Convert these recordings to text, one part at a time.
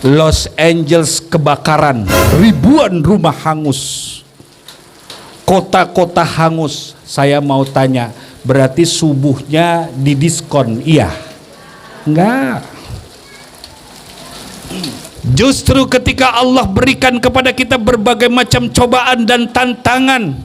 Los Angeles kebakaran, ribuan rumah hangus, kota-kota hangus. Saya mau tanya, berarti subuhnya didiskon? Iya? Enggak. Justru ketika Allah berikan kepada kita berbagai macam cobaan dan tantangan,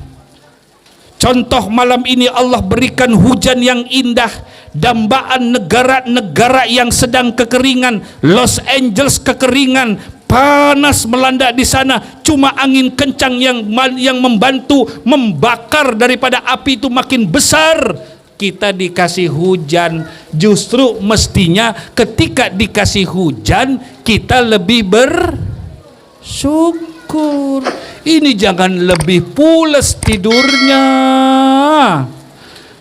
contoh malam ini Allah berikan hujan yang indah, dambaan negara-negara yang sedang kekeringan. Los Angeles kekeringan, panas melanda di sana, cuma angin kencang yang membantu membakar daripada api itu makin besar. Kita dikasih hujan. Justru mestinya ketika dikasih hujan kita lebih bersyukur. Ini jangan lebih pules tidurnya.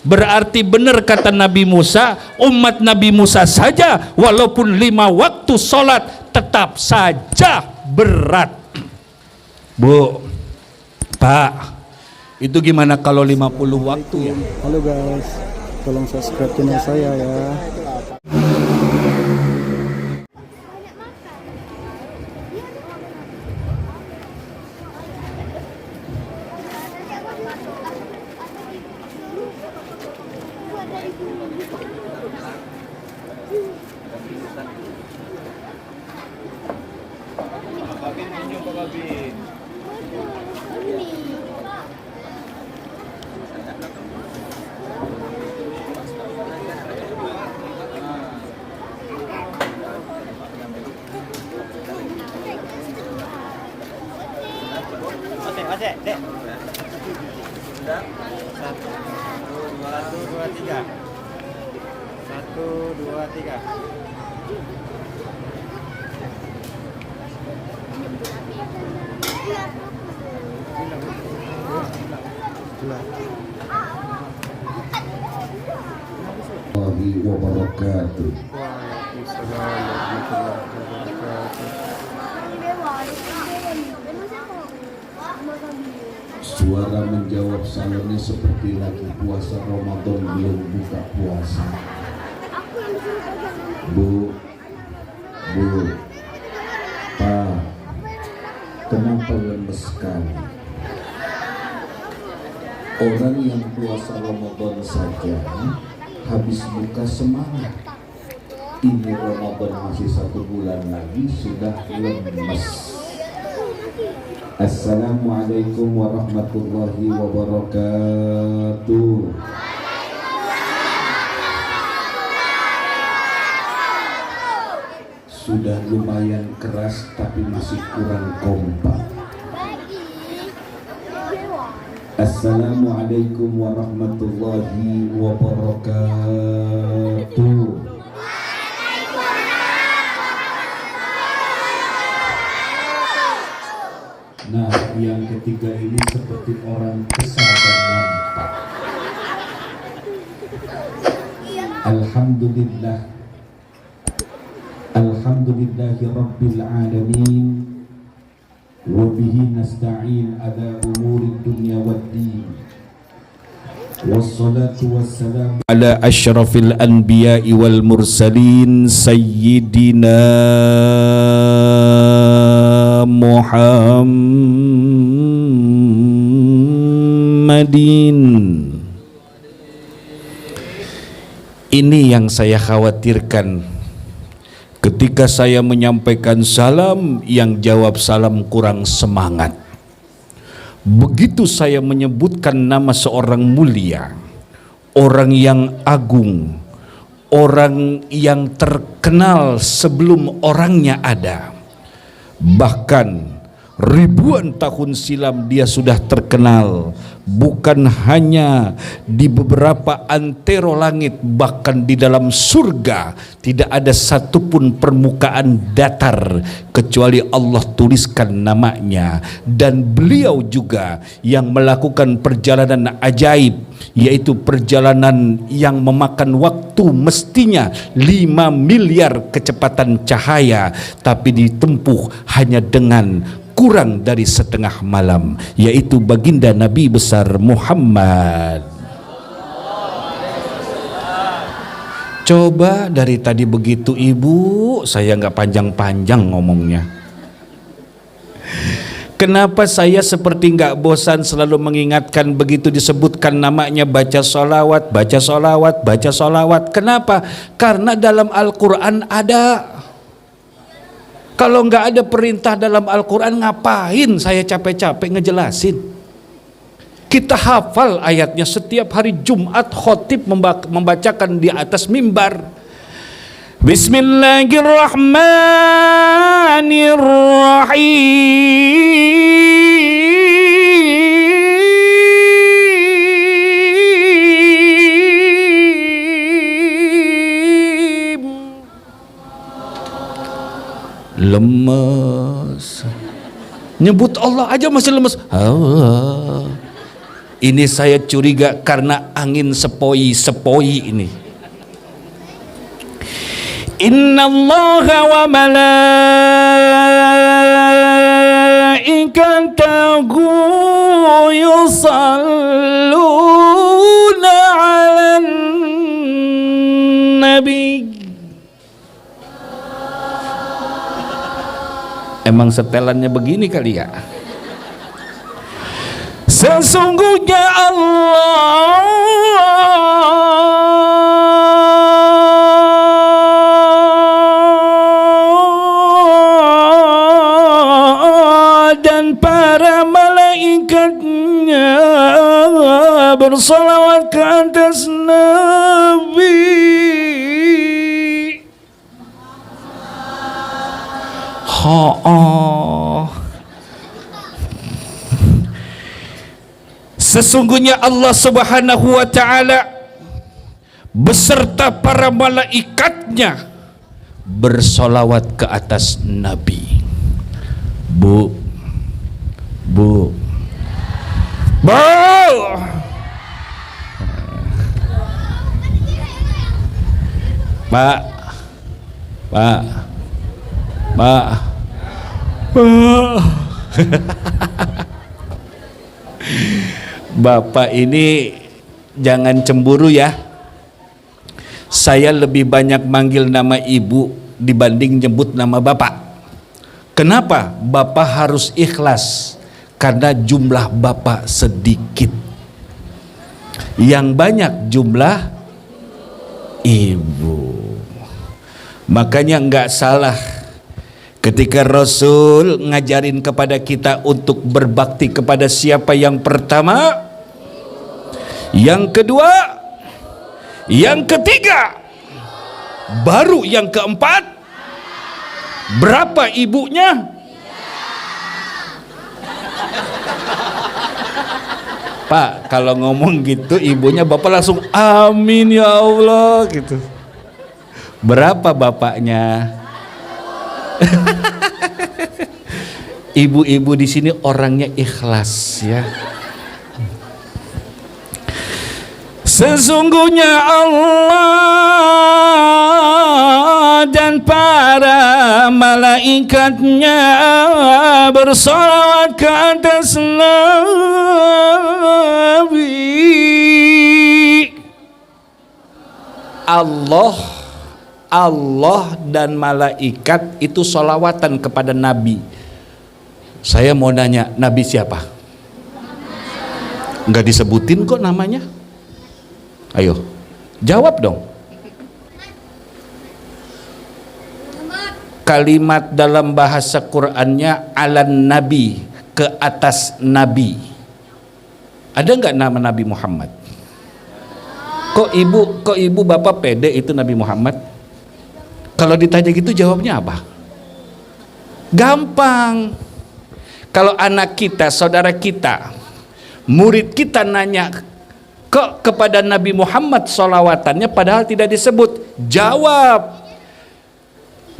Berarti benar kata Nabi Musa, umat Nabi Musa saja walaupun 5 waktu sholat tetap saja berat. Bu, Pak, itu gimana kalau 50 waktu ya? Halo guys, tolong subscribe channel saya ya. Dek. 1, 2, 3. 1, 2, 3. Warahmatullahi wabarakatuh. Waalaikumsalam warahmatullahi wabarakatuh. Suara menjawab salamnya seperti lagi puasa Ramadan belum buka puasa. Bu, Pak, kenapa lemes sekali? Orang yang puasa Ramadan saja habis buka semangat. Ini Ramadan masih 1 bulan lagi sudah lemes. Assalamualaikum warahmatullahi wabarakatuh. Sudah lumayan keras tapi masih kurang kompak. Assalamualaikum warahmatullahi wabarakatuh. Nah, yang ketiga ini seperti orang kesal dan nampak. Alhamdulillah, alhamdulillahi rabbil alamin, wa bihi nasta'in ala umuri dunya waddin. Wassalatu wassalamu ala asyrafil anbiya'i wal mursalin sayyidina Muhammadin. Ini yang saya khawatirkan ketika saya menyampaikan salam, yang jawab salam kurang semangat. Begitu saya menyebutkan nama seorang mulia, orang yang agung, orang yang terkenal sebelum orangnya ada, bahkan ribuan tahun silam dia sudah terkenal, bukan hanya di beberapa antero langit, bahkan di dalam surga tidak ada satupun permukaan datar kecuali Allah tuliskan namanya. Dan beliau juga yang melakukan perjalanan ajaib, yaitu perjalanan yang memakan waktu mestinya 5 miliar kecepatan cahaya, tapi ditempuh hanya dengan kurang dari setengah malam, yaitu baginda Nabi besar Muhammad. Coba dari tadi begitu ibu, saya nggak panjang-panjang ngomongnya. Kenapa saya seperti nggak bosan selalu mengingatkan begitu disebutkan namanya baca sholawat, baca sholawat, baca sholawat. Kenapa? Karena dalam Al-Quran ada. Kalau nggak ada perintah dalam Al-Quran, ngapain saya capek-capek ngejelasin? Kita hafal ayatnya setiap hari Jumat, khotib membacakan di atas mimbar. Bismillahirrahmanirrahim. Lemes. Nyebut Allah aja masih lemes. Allah. Ini saya curiga karena angin sepoi-sepoi ini. Innallaha wa malaikatahu yusalluna 'alan nabi. Emang setelannya begini kali ya? Sesungguhnya Allah dan para malaikatnya bersalawat ke atas Nabi. Sesungguhnya Allah Subhanahu wa ta'ala beserta para malaikatnya bersolawat ke atas Nabi. Bu Pak Bapak ini jangan cemburu ya. Saya lebih banyak manggil nama ibu dibanding nyebut nama bapak. Kenapa? Bapak harus ikhlas karena jumlah bapak sedikit. Yang banyak jumlah ibu. Makanya enggak salah ketika Rasul ngajarin kepada kita untuk berbakti kepada siapa? Yang pertama, yang kedua, yang ketiga, baru yang keempat. Berapa ibunya? Pak, kalau ngomong gitu ibunya bapak langsung amin ya Allah gitu. Berapa bapaknya? Ibu-ibu di sini orangnya ikhlas ya. Sesungguhnya Allah dan para malaikatnya bersolawat ke atas Nabi. Allah dan malaikat itu solawatan kepada Nabi. Saya mau nanya, Nabi siapa? Enggak disebutin kok namanya. Ayo, jawab dong. Kalimat dalam bahasa Qur'annya alan nabi, ke atas nabi. Ada nggak nama Nabi Muhammad? Kok ibu bapak pede itu Nabi Muhammad? Kalau ditanya gitu jawabnya apa? Gampang. Kalau anak kita, saudara kita, murid kita nanya kok kepada Nabi Muhammad sholawatannya padahal tidak disebut, jawab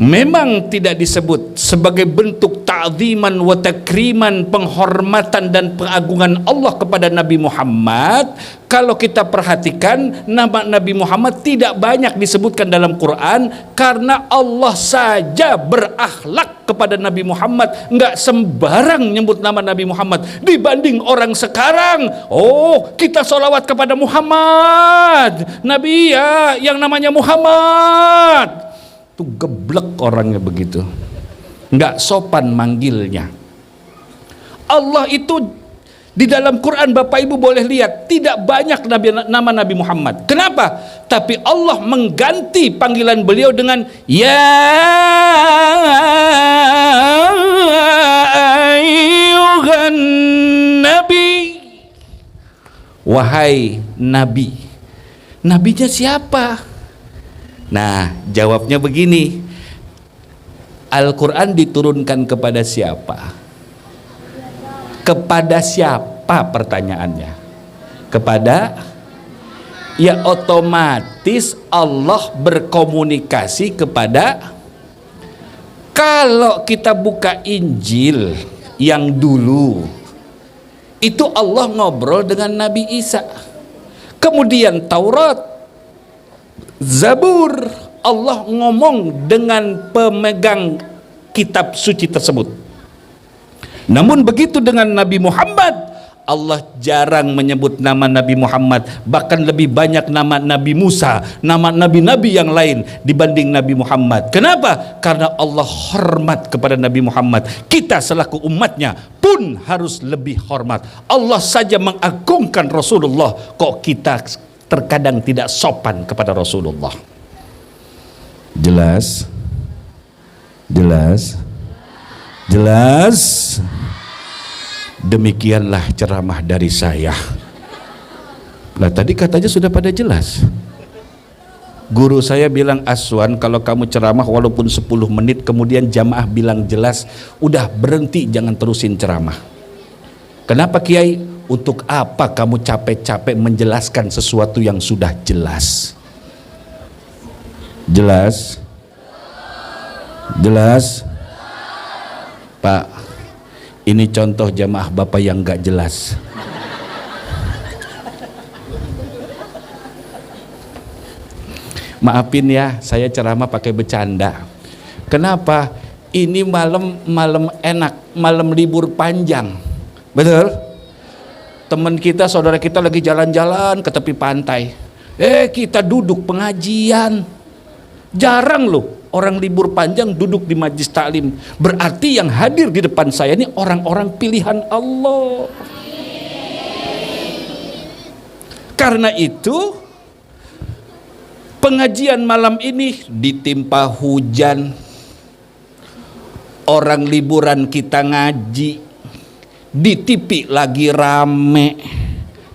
memang tidak disebut sebagai bentuk ta'ziman wa takriman, penghormatan dan pengagungan Allah kepada Nabi Muhammad. Kalau kita perhatikan, nama Nabi Muhammad tidak banyak disebutkan dalam Quran karena Allah saja berakhlak kepada Nabi Muhammad, nggak sembarang nyebut nama Nabi Muhammad. Dibanding orang sekarang, oh kita sholawat kepada Muhammad, Nabi ya yang namanya Muhammad. Itu geblek orangnya begitu, nggak sopan manggilnya. Allah itu di dalam Quran, Bapak Ibu boleh lihat, tidak banyak nama Nabi Muhammad. Kenapa? Tapi Allah mengganti panggilan beliau dengan ya ayyuhan nabi, wahai nabi. Nabinya siapa? Nah, jawabnya begini. Al-Quran diturunkan kepada siapa? Kepada siapa pertanyaannya? Kepada, ya otomatis Allah berkomunikasi kepada. Kalau kita buka Injil yang dulu, itu Allah ngobrol dengan Nabi Isa. Kemudian Taurat, Zabur, Allah ngomong dengan pemegang kitab suci tersebut. Namun begitu dengan Nabi Muhammad, Allah jarang menyebut nama Nabi Muhammad, bahkan lebih banyak nama Nabi Musa, nama nabi-nabi yang lain dibanding Nabi Muhammad. Kenapa? Karena Allah hormat kepada Nabi Muhammad. Kita selaku umatnya pun harus lebih hormat. Allah saja mengagungkan Rasulullah, kok kita terkadang tidak sopan kepada Rasulullah. Jelas? Jelas? Jelas? Demikianlah ceramah dari saya. Lah tadi katanya sudah pada jelas. Guru saya bilang, Aswan, kalau kamu ceramah walaupun 10 menit kemudian jamaah bilang jelas, udah berhenti, jangan terusin ceramah. Kenapa Kiai? Untuk apa kamu capek-capek menjelaskan sesuatu yang sudah jelas? Jelas? Jelas? Pak, ini contoh jamaah Bapak yang gak jelas. Maafin ya, saya ceramah pakai bercanda. Kenapa? Ini malam enak, malam libur panjang. Betul? Teman kita, saudara kita lagi jalan-jalan ke tepi pantai. Kita duduk pengajian. Jarang loh orang libur panjang duduk di majlis taklim. Berarti yang hadir di depan saya ini orang-orang pilihan Allah. Karena itu pengajian malam ini ditimpa hujan. Orang liburan kita ngaji. Di TV lagi rame,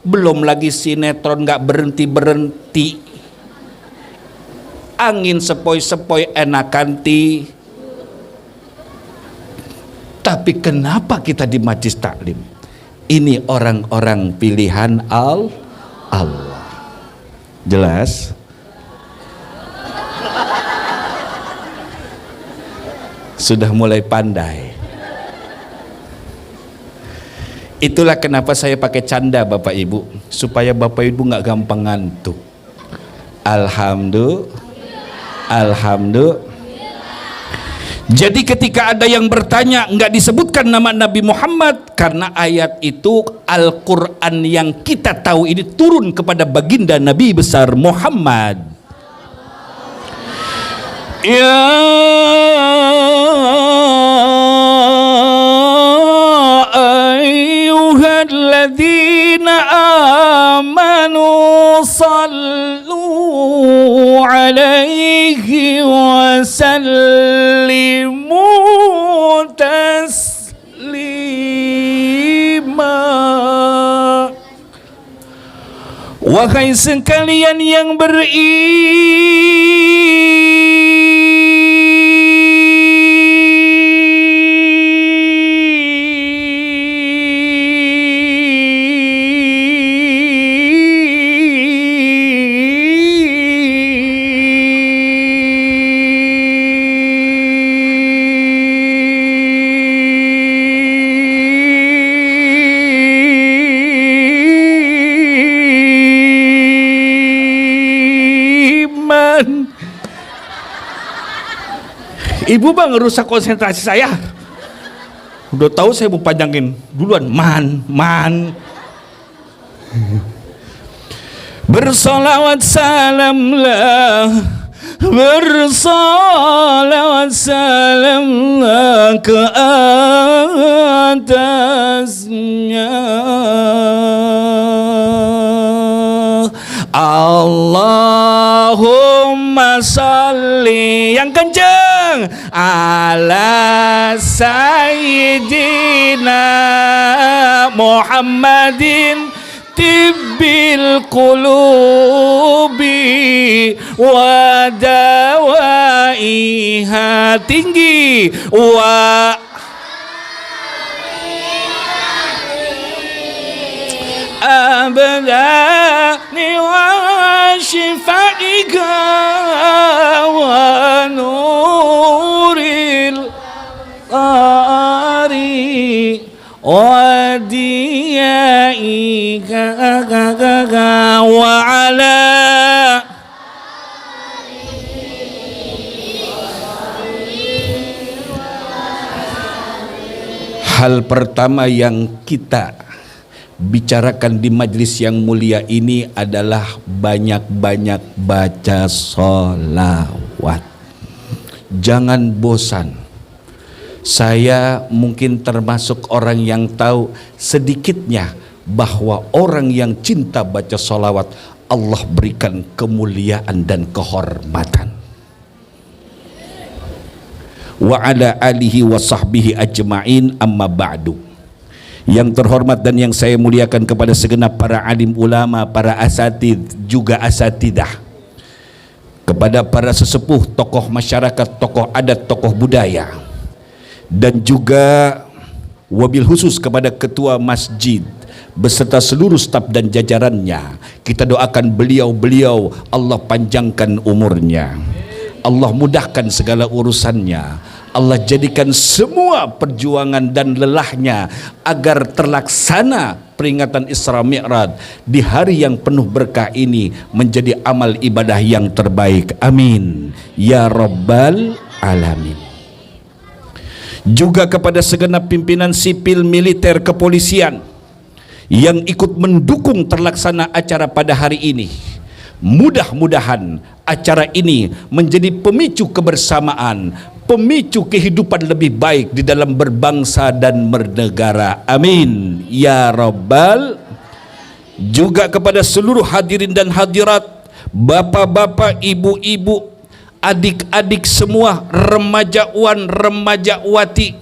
belum lagi sinetron gak berhenti-berhenti, angin sepoi-sepoi enakan ti. Tapi kenapa kita di majlis taklim? Ini orang-orang pilihan Allah. Jelas? Sudah mulai pandai. Itulah kenapa saya pakai canda Bapak Ibu, supaya Bapak Ibu nggak gampang ngantuk. Alhamdulillah. Jadi ketika ada yang bertanya, nggak disebutkan nama Nabi Muhammad, karena ayat itu Al-Quran yang kita tahu ini turun kepada baginda Nabi besar Muhammad. Ya ayyuhalladzina amanu sallu alaihi wa sallimu taslima. Wahai sekalian yang Ibu bang ngerusak konsentrasi saya. Udah tahu saya mau panjangin duluan. Man. Bersolawat salamlah, bersolawat salamlah ke atasnya. Allahumma salli yang kenceng ala sayyidina Muhammadin tibbil qulubi wa dawaiha, tinggi, wa abdani wa shifaika wa nuril qari wa diyaika wa ala hal pertama yang kita bicarakan di majlis yang mulia ini adalah banyak-banyak baca sholawat. Jangan bosan. Saya mungkin termasuk orang yang tahu sedikitnya bahwa orang yang cinta baca sholawat Allah berikan kemuliaan dan kehormatan. Wa ala alihi wa sahbihi ajma'in, amma ba'du. Yang terhormat dan yang saya muliakan kepada segenap para alim ulama, para asatid, juga asatidah, kepada para sesepuh, tokoh masyarakat, tokoh adat, tokoh budaya, dan juga wabil khusus kepada ketua masjid beserta seluruh staf dan jajarannya. Kita doakan beliau-beliau Allah panjangkan umurnya, Allah mudahkan segala urusannya, Allah jadikan semua perjuangan dan lelahnya agar terlaksana peringatan Isra Mi'raj di hari yang penuh berkah ini menjadi amal ibadah yang terbaik. Amin ya rabbal alamin. Juga kepada segenap pimpinan sipil, militer, kepolisian yang ikut mendukung terlaksana acara pada hari ini. Mudah-mudahan acara ini menjadi pemicu kebersamaan, pemicu kehidupan lebih baik di dalam berbangsa dan bernegara. Amin ya rabbal. Juga kepada seluruh hadirin dan hadirat, bapak-bapak, ibu-ibu, adik-adik semua, remaja wan, remaja wati,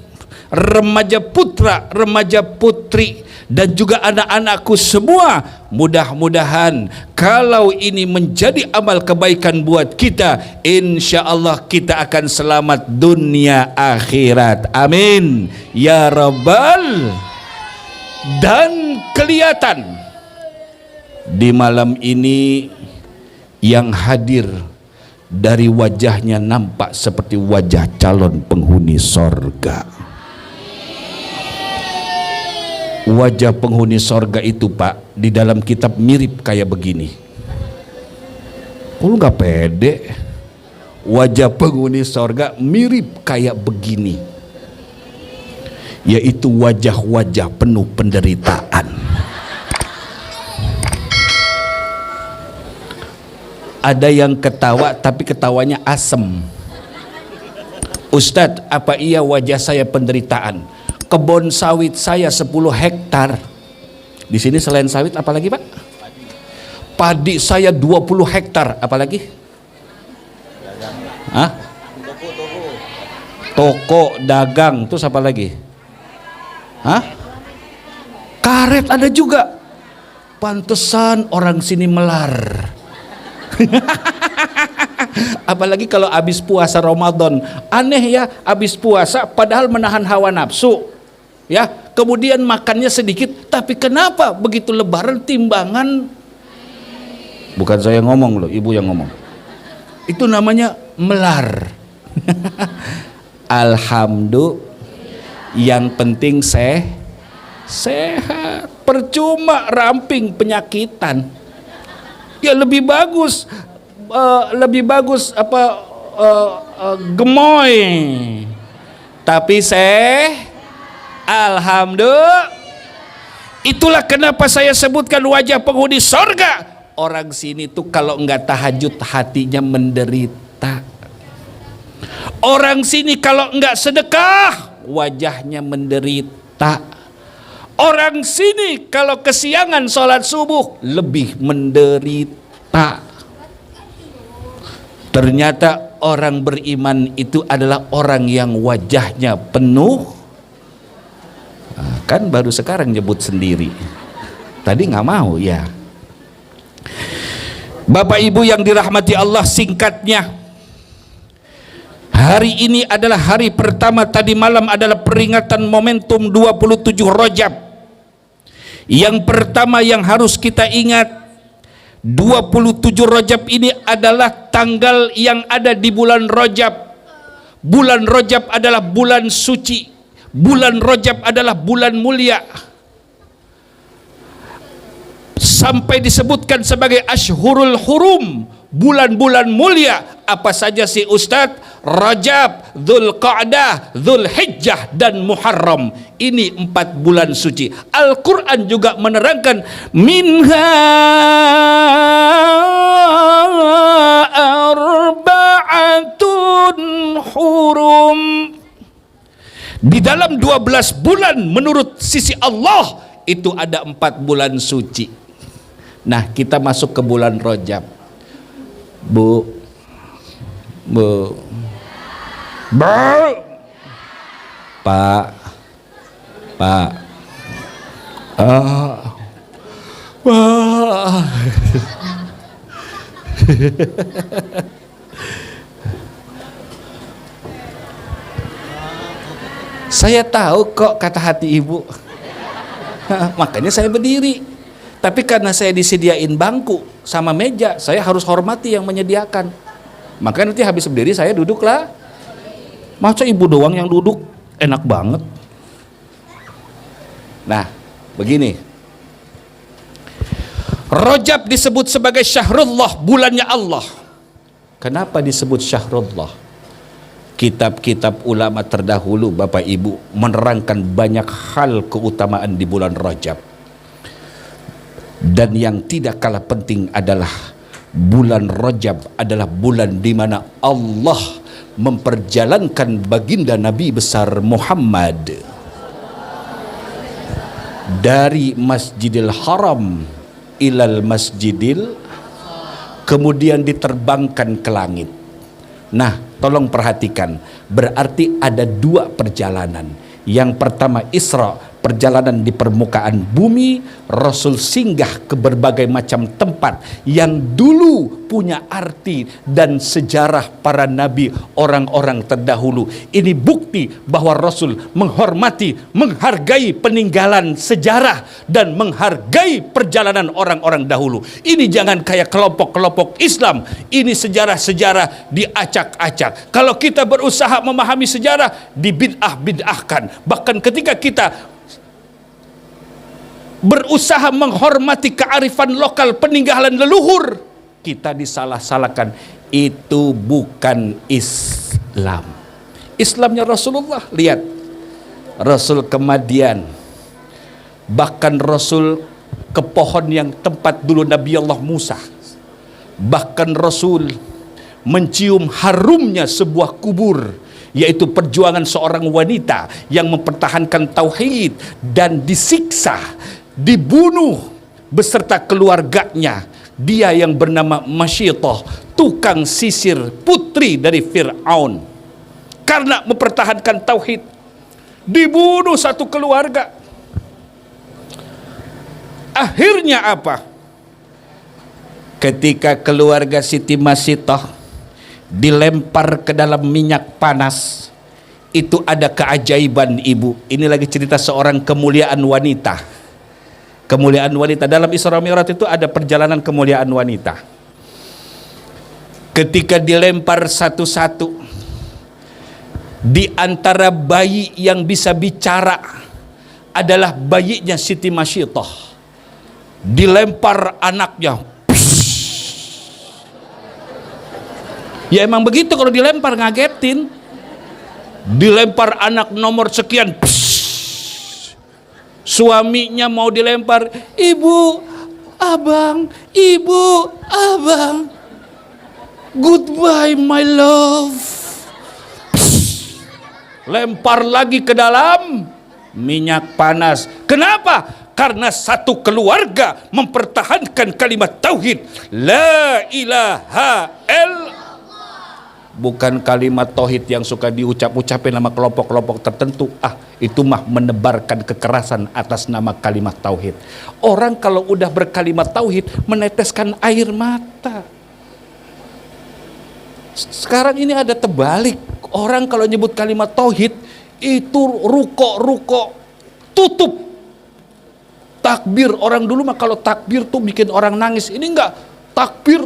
remaja putra, remaja putri, dan juga anak-anakku semua, mudah-mudahan kalau ini menjadi amal kebaikan buat kita, insya Allah kita akan selamat dunia akhirat. Amin ya rabbal. Dan kelihatan di malam ini yang hadir dari wajahnya nampak seperti wajah calon penghuni sorga. Wajah penghuni sorga itu Pak, di dalam kitab mirip kayak begini. Lu gak pede? Wajah penghuni sorga mirip kayak begini, yaitu wajah-wajah penuh penderitaan. Ada yang ketawa tapi ketawanya asem. Ustadz, apa iya wajah saya penderitaan? Kebun sawit saya 10 hektar. Di sini selain sawit apa lagi Pak? Padi saya 20 hektar. Apa lagi? Hah? Toko, dagang. Terus apa lagi? Hah? Karet ada juga. Pantesan orang sini melar. Apalagi kalau habis puasa Ramadan. Aneh ya, habis puasa padahal menahan hawa nafsu, ya, kemudian makannya sedikit, tapi kenapa begitu lebaran timbangan? Bukan saya ngomong loh, ibu yang ngomong. Itu namanya melar. Alhamdulillah, yang penting sehat. Percuma ramping penyakitan. Ya lebih bagus apa gemoy. Tapi alhamdulillah. Itulah kenapa saya sebutkan wajah penghuni sorga. Orang sini tuh kalau enggak tahajud hatinya menderita. Orang sini kalau enggak sedekah wajahnya menderita. Orang sini kalau kesiangan sholat subuh lebih menderita. Ternyata orang beriman itu adalah orang yang wajahnya penuh. Nah, kan baru sekarang nyebut sendiri. Tadi nggak mau ya. Bapak Ibu yang dirahmati Allah, singkatnya hari ini adalah hari pertama, tadi malam adalah peringatan momentum 27 Rajab. Yang pertama yang harus kita ingat, 27 Rajab ini adalah tanggal yang ada di bulan Rajab. Bulan Rajab adalah bulan suci. Bulan Rajab adalah bulan mulia. Sampai disebutkan sebagai Ashhurul Hurum, bulan-bulan mulia. Apa saja sih Ustadz? Rajab, Dzulqa'dah, Dzulhijjah dan Muharram. Ini 4 bulan suci. Al-Quran juga menerangkan minha arba'atun hurum. Di dalam 12 bulan menurut sisi Allah itu ada 4 bulan suci. Nah, kita masuk ke bulan Rajab. Bu, Pak, saya tahu kok kata hati ibu. Makanya saya berdiri. Tapi karena saya disediain bangku sama meja, saya harus hormati yang menyediakan. Maka nanti habis berdiri saya duduklah. Masa ibu doang yang duduk? Enak banget. Nah, begini. Rajab disebut sebagai Syahrullah, bulannya Allah. Kenapa disebut Syahrullah? Kitab-kitab ulama terdahulu, Bapak Ibu, menerangkan banyak hal keutamaan di bulan Rajab. Dan yang tidak kalah penting adalah bulan Rajab adalah bulan di mana Allah memperjalankan baginda Nabi besar Muhammad dari Masjidil Haram ilal Masjidil, kemudian diterbangkan ke langit. Nah, tolong perhatikan, berarti ada 2 perjalanan. Yang pertama Isra, perjalanan di permukaan bumi, Rasul singgah ke berbagai macam tempat yang dulu punya arti dan sejarah para nabi, orang-orang terdahulu. Ini bukti bahwa Rasul menghormati, menghargai peninggalan sejarah dan menghargai perjalanan orang-orang dahulu. Ini jangan kayak kelompok-kelompok Islam, ini sejarah-sejarah diacak-acak. Kalau kita berusaha memahami sejarah, dibid'ah-bid'ahkan. Bahkan ketika kita berusaha menghormati kearifan lokal peninggalan leluhur, kita disalah-salahkan. Itu bukan Islam. Islamnya Rasulullah. Lihat, Rasul ke Madian, bahkan Rasul ke pohon yang tempat dulu Nabi Allah Musa, bahkan Rasul mencium harumnya sebuah kubur, yaitu perjuangan seorang wanita yang mempertahankan tauhid dan disiksa, dibunuh beserta keluarganya. Dia yang bernama Masyitah, tukang sisir putri dari Fir'aun, karena mempertahankan tauhid dibunuh satu keluarga. Akhirnya apa? Ketika keluarga Siti Masyitah dilempar ke dalam minyak panas, itu ada keajaiban, ibu. Ini lagi cerita seorang kemuliaan wanita. Kemuliaan wanita dalam Isra Mi'raj itu ada perjalanan kemuliaan wanita. Ketika dilempar satu-satu, di antara bayi yang bisa bicara adalah bayinya Siti Masyitah. Dilempar anaknya, Ya emang begitu kalau dilempar, ngagetin. Dilempar anak nomor sekian, pss. Suaminya mau dilempar, ibu, abang, goodbye my love. Pss. Lempar lagi ke dalam minyak panas. Kenapa? Karena satu keluarga mempertahankan kalimat tauhid la ilaha illallah. Bukan kalimat tauhid yang suka diucap-ucapin nama kelompok-kelompok tertentu. Itu mah menebarkan kekerasan atas nama kalimat tauhid. Orang kalau udah berkalimat tauhid meneteskan air mata. Sekarang ini ada terbalik. Orang kalau nyebut kalimat tauhid itu ruko tutup. Takbir, orang dulu mah kalau takbir tuh bikin orang nangis. Ini enggak, takbir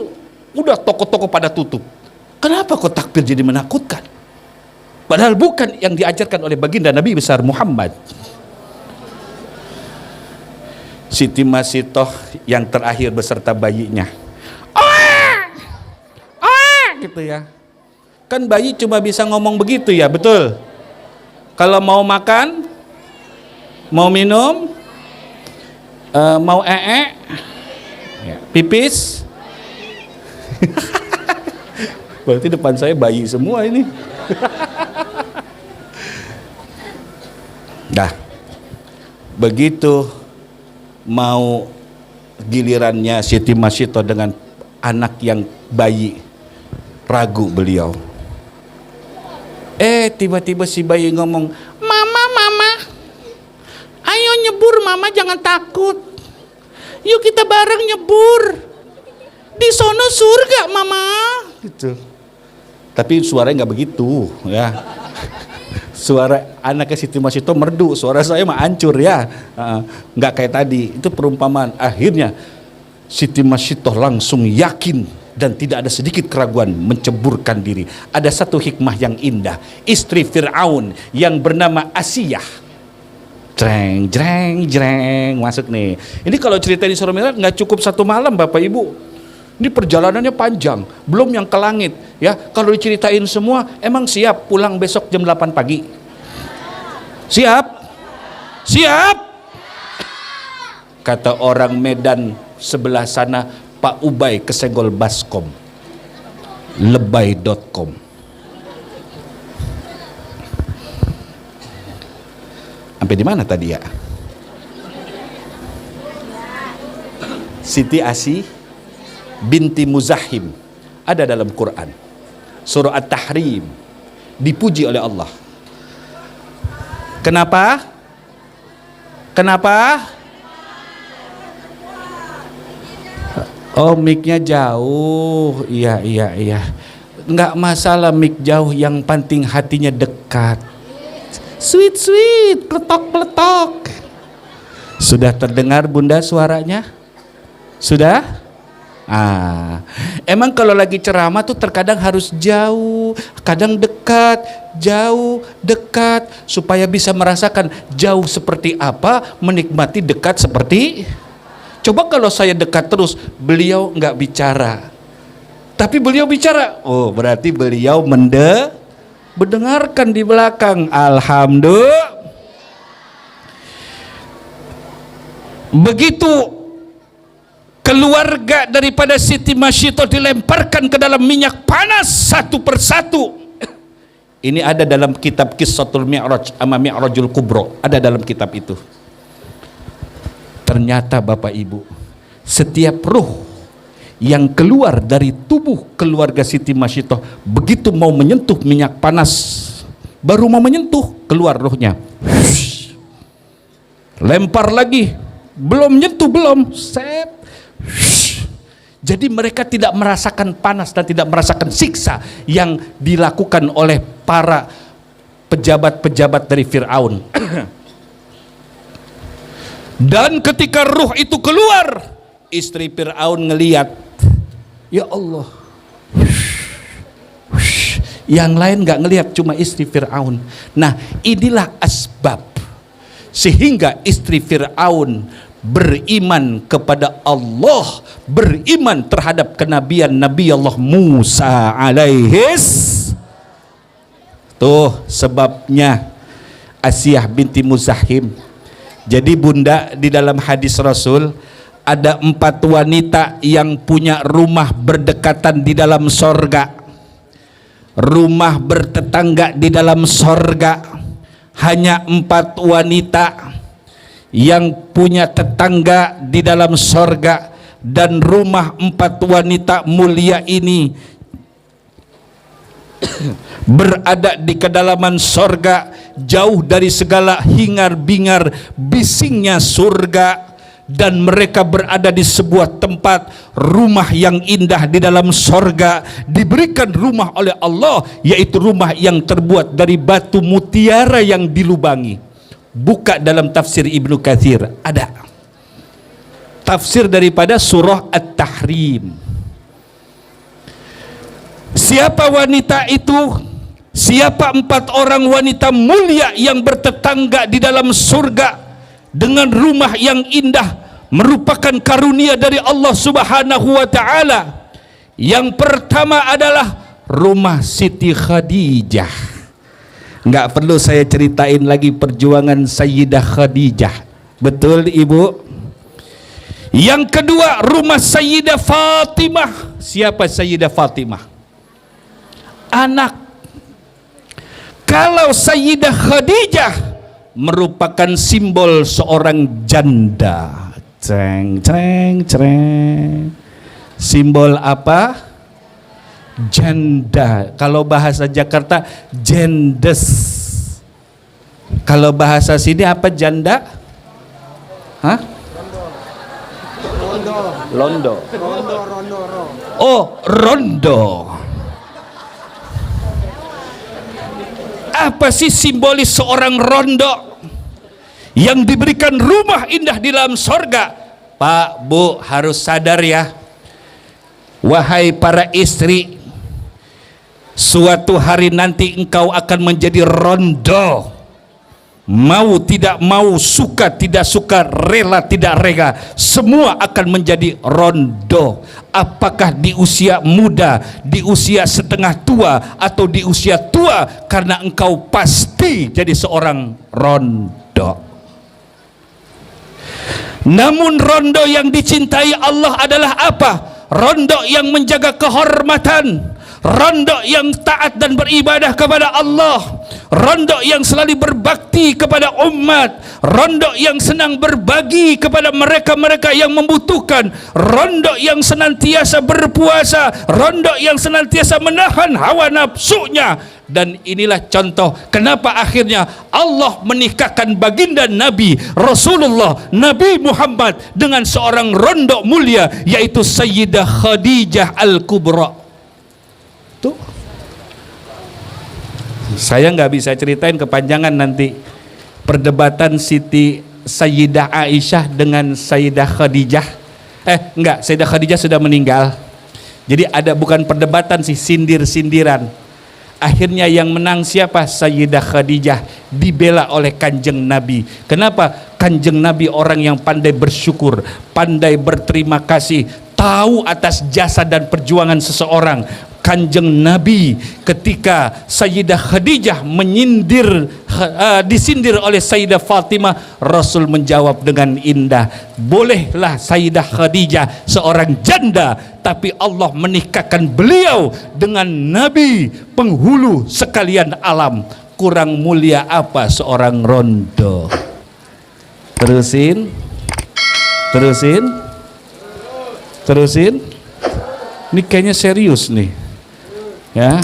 udah toko-toko pada tutup. Kenapa kok takbir jadi menakutkan? Padahal bukan yang diajarkan oleh baginda Nabi besar Muhammad. Siti Masitoh yang terakhir beserta bayinya, gitu ya. Kan bayi cuma bisa ngomong begitu ya, betul? Kalau mau makan, mau minum, mau pipis. Berarti depan saya bayi semua ini. Dah, begitu mau gilirannya Siti Masito dengan anak yang bayi, ragu beliau. Tiba-tiba si bayi ngomong, mama, ayo nyebur mama, jangan takut. Yuk kita bareng nyebur. Di sono surga mama. Gitu. Tapi suaranya nggak begitu ya. Suara anaknya Siti Masito merdu, suara saya mah hancur ya. Nggak kayak tadi. Itu perumpamaan. Akhirnya Siti Masito langsung yakin dan tidak ada sedikit keraguan menceburkan diri. Ada satu hikmah yang indah. Istri Fir'aun yang bernama Asiyah, jreng masuk nih. Ini kalau cerita di Surah Mi'raj nggak cukup satu malam Bapak Ibu. Ini perjalanannya panjang, belum yang ke langit ya. Kalau diceritain semua, emang siap pulang besok jam 8 pagi? Siap? Kata orang Medan sebelah sana, Pak Ubay kesenggol baskom, lebay.com. Sampai di mana tadi ya? Siti Asih binti Muzahim ada dalam Quran, surah At-Tahrim, dipuji oleh Allah. Kenapa? Oh, mic-nya jauh. Iya. Enggak masalah mic jauh, yang penting hatinya dekat. Sweet, peletok. Sudah terdengar Bunda suaranya? Sudah? Emang kalau lagi ceramah tuh terkadang harus jauh, kadang dekat, jauh, dekat, supaya bisa merasakan jauh seperti apa, menikmati dekat seperti. Coba kalau saya dekat terus, beliau nggak bicara, tapi beliau bicara, oh berarti beliau mendengarkan di belakang. Alhamdulillah. Begitu keluarga daripada Siti Masito dilemparkan ke dalam minyak panas satu persatu. Ini ada dalam kitab Qissatul Mi'raj sama Mi'rajul Kubro, ada dalam kitab itu. Ternyata Bapak Ibu, setiap ruh yang keluar dari tubuh keluarga Siti Masito, begitu mau menyentuh minyak panas, baru mau menyentuh, keluar ruhnya, lempar lagi, belum nyentuh, belum set. Jadi mereka tidak merasakan panas dan tidak merasakan siksa yang dilakukan oleh para pejabat-pejabat dari Fir'aun. Dan ketika ruh itu keluar, istri Fir'aun ngeliat, ya Allah, yang lain gak ngeliat, cuma istri Fir'aun. Nah inilah asbab sehingga istri Fir'aun beriman kepada Allah, beriman terhadap kenabian Nabi Allah Musa alaihis. Tuh sebabnya Asiyah binti Muzahim. Jadi bunda, di dalam hadis Rasul ada 4 wanita yang punya rumah berdekatan di dalam sorga, rumah bertetangga di dalam sorga. Hanya 4 wanita yang punya tetangga di dalam sorga, dan rumah 4 wanita mulia ini berada di kedalaman sorga, jauh dari segala hingar-bingar bisingnya surga. Dan mereka berada di sebuah tempat, rumah yang indah di dalam sorga, diberikan rumah oleh Allah, yaitu rumah yang terbuat dari batu mutiara yang dilubangi. Buka dalam tafsir Ibnu Katsir, ada tafsir daripada surah At-Tahrim. Siapa wanita itu? Siapa 4 orang wanita mulia yang bertetangga di dalam surga dengan rumah yang indah, merupakan karunia dari Allah Subhanahu wa taala. Yang pertama adalah rumah Siti Khadijah. Enggak perlu saya ceritain lagi perjuangan Sayyidah Khadijah. Betul Ibu? Yang kedua rumah Sayyidah Fatimah. Siapa Sayyidah Fatimah? Anak. Kalau Sayyidah Khadijah merupakan simbol seorang janda. Ceng, ceng, ceng. Simbol apa? Janda. Kalau bahasa Jakarta, jendes. Kalau bahasa sini apa janda? Hah? Londo. Oh, rondo. Apa sih simbolis seorang rondo yang diberikan rumah indah di dalam sorga? Pak, Bu, harus sadar ya, wahai para istri, suatu hari nanti engkau akan menjadi rondo. Mau tidak mau, suka tidak suka, rela tidak rela, semua akan menjadi rondo. Apakah di usia muda, di usia setengah tua, atau di usia tua, karena engkau pasti jadi seorang rondo. Namun rondo yang dicintai Allah adalah apa? Rondo yang menjaga kehormatan, rondo yang taat dan beribadah kepada Allah, rondo yang selalu berbakti kepada umat, rondo yang senang berbagi kepada mereka-mereka yang membutuhkan, rondo yang senantiasa berpuasa, rondo yang senantiasa menahan hawa nafsunya. Dan inilah contoh kenapa akhirnya Allah menikahkan baginda Nabi Rasulullah Nabi Muhammad dengan seorang rondo mulia, yaitu Sayyidah Khadijah Al-Kubra. Tuh, saya nggak bisa ceritain, kepanjangan nanti perdebatan Siti Sayyidah Aisyah dengan Sayyidah Khadijah. Enggak, Sayyidah Khadijah sudah meninggal. Jadi ada bukan perdebatan sih, sindir-sindiran. Akhirnya yang menang siapa? Sayyidah Khadijah, dibela oleh Kanjeng Nabi. Kenapa? Kanjeng Nabi orang yang pandai bersyukur, pandai berterima kasih, tahu atas jasa dan perjuangan seseorang. Kanjeng Nabi ketika Sayyidah Khadijah disindir oleh Sayyidah Fatimah, Rasul menjawab dengan indah, bolehlah Sayyidah Khadijah seorang janda, tapi Allah menikahkan beliau dengan Nabi penghulu sekalian alam. Kurang mulia apa seorang rondo? Terusin. Ini kayaknya serius nih. Ya.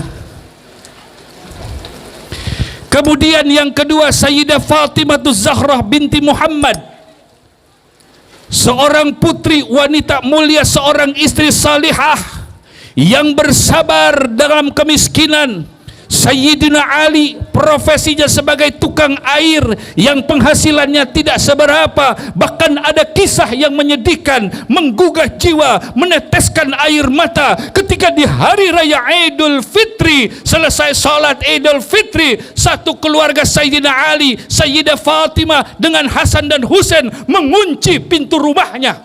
Kemudian yang kedua Sayyidah Fatimah Zahrah binti Muhammad, seorang putri wanita mulia, seorang istri salihah yang bersabar dalam kemiskinan, Sayyidina Ali profesinya sebagai tukang air yang penghasilannya tidak seberapa, bahkan ada kisah yang menyedihkan, menggugah jiwa, meneteskan air mata ketika di hari raya Idul Fitri, selesai salat Idul Fitri, satu keluarga Sayyidina Ali, Sayyidah Fatimah dengan Hasan dan Husain mengunci pintu rumahnya.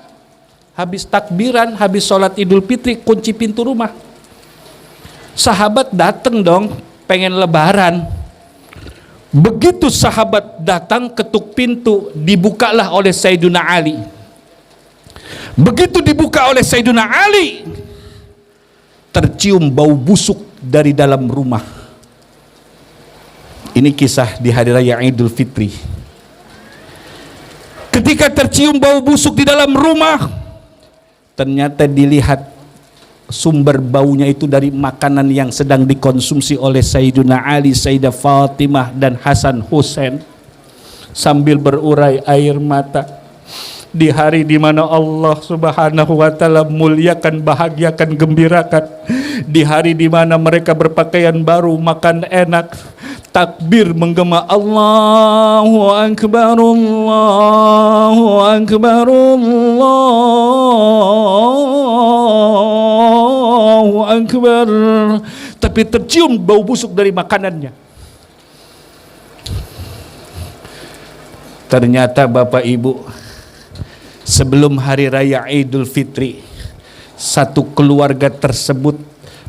Habis takbiran, habis salat Idul Fitri, kunci pintu rumah. Sahabat datang dong, pengen lebaran. Begitu sahabat datang, ketuk pintu, dibukalah oleh Sayyidina Ali. Begitu dibuka oleh Sayyidina Ali, tercium bau busuk dari dalam rumah. Ini kisah di hari raya Idul Fitri. Ketika tercium bau busuk di dalam rumah, ternyata dilihat sumber baunya itu dari makanan yang sedang dikonsumsi oleh Sayyidina Ali, Sayyidah Fatimah dan Hasan Husain. Sambil berurai air mata, di hari di mana Allah Subhanahu wa taala muliakan, bahagiakan, gembirakan, di hari di mana mereka berpakaian baru, makan enak, takbir menggema Allahu Akbar, Allahu Akbar, Allahu Akbar, tapi tercium bau busuk dari makanannya. Ternyata Bapak Ibu, sebelum hari raya Idul Fitri, satu keluarga tersebut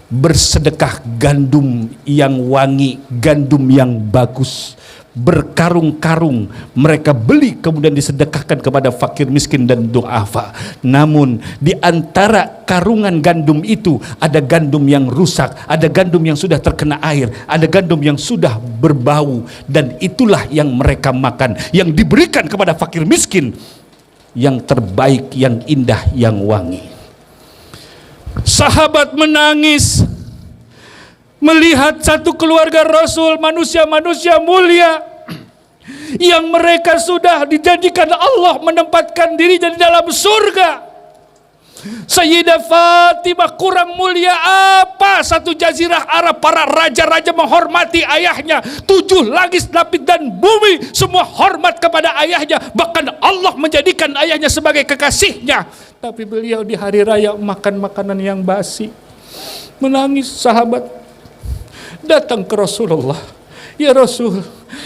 bersedekah gandum yang wangi, gandum yang bagus, berkarung-karung mereka beli, kemudian disedekahkan kepada fakir miskin dan duafa. Namun di antara karungan gandum itu ada gandum yang rusak, ada gandum yang sudah terkena air, ada gandum yang sudah berbau, dan itulah yang mereka makan, yang diberikan kepada fakir miskin, yang terbaik, yang indah, yang wangi. Sahabat menangis melihat satu keluarga Rasul, manusia-manusia mulia yang mereka sudah dijadikan Allah menempatkan dirinya di dalam surga. Sayyidah Fatimah kurang mulia apa satu jazirah Arab, para raja-raja menghormati ayahnya, 7 langit, langit dan bumi semua hormat kepada ayahnya, bahkan Allah menjadikan ayahnya sebagai kekasihnya. Tapi beliau di hari raya makan makanan yang basi. Menangis sahabat, datang ke Rasulullah, ya Rasul,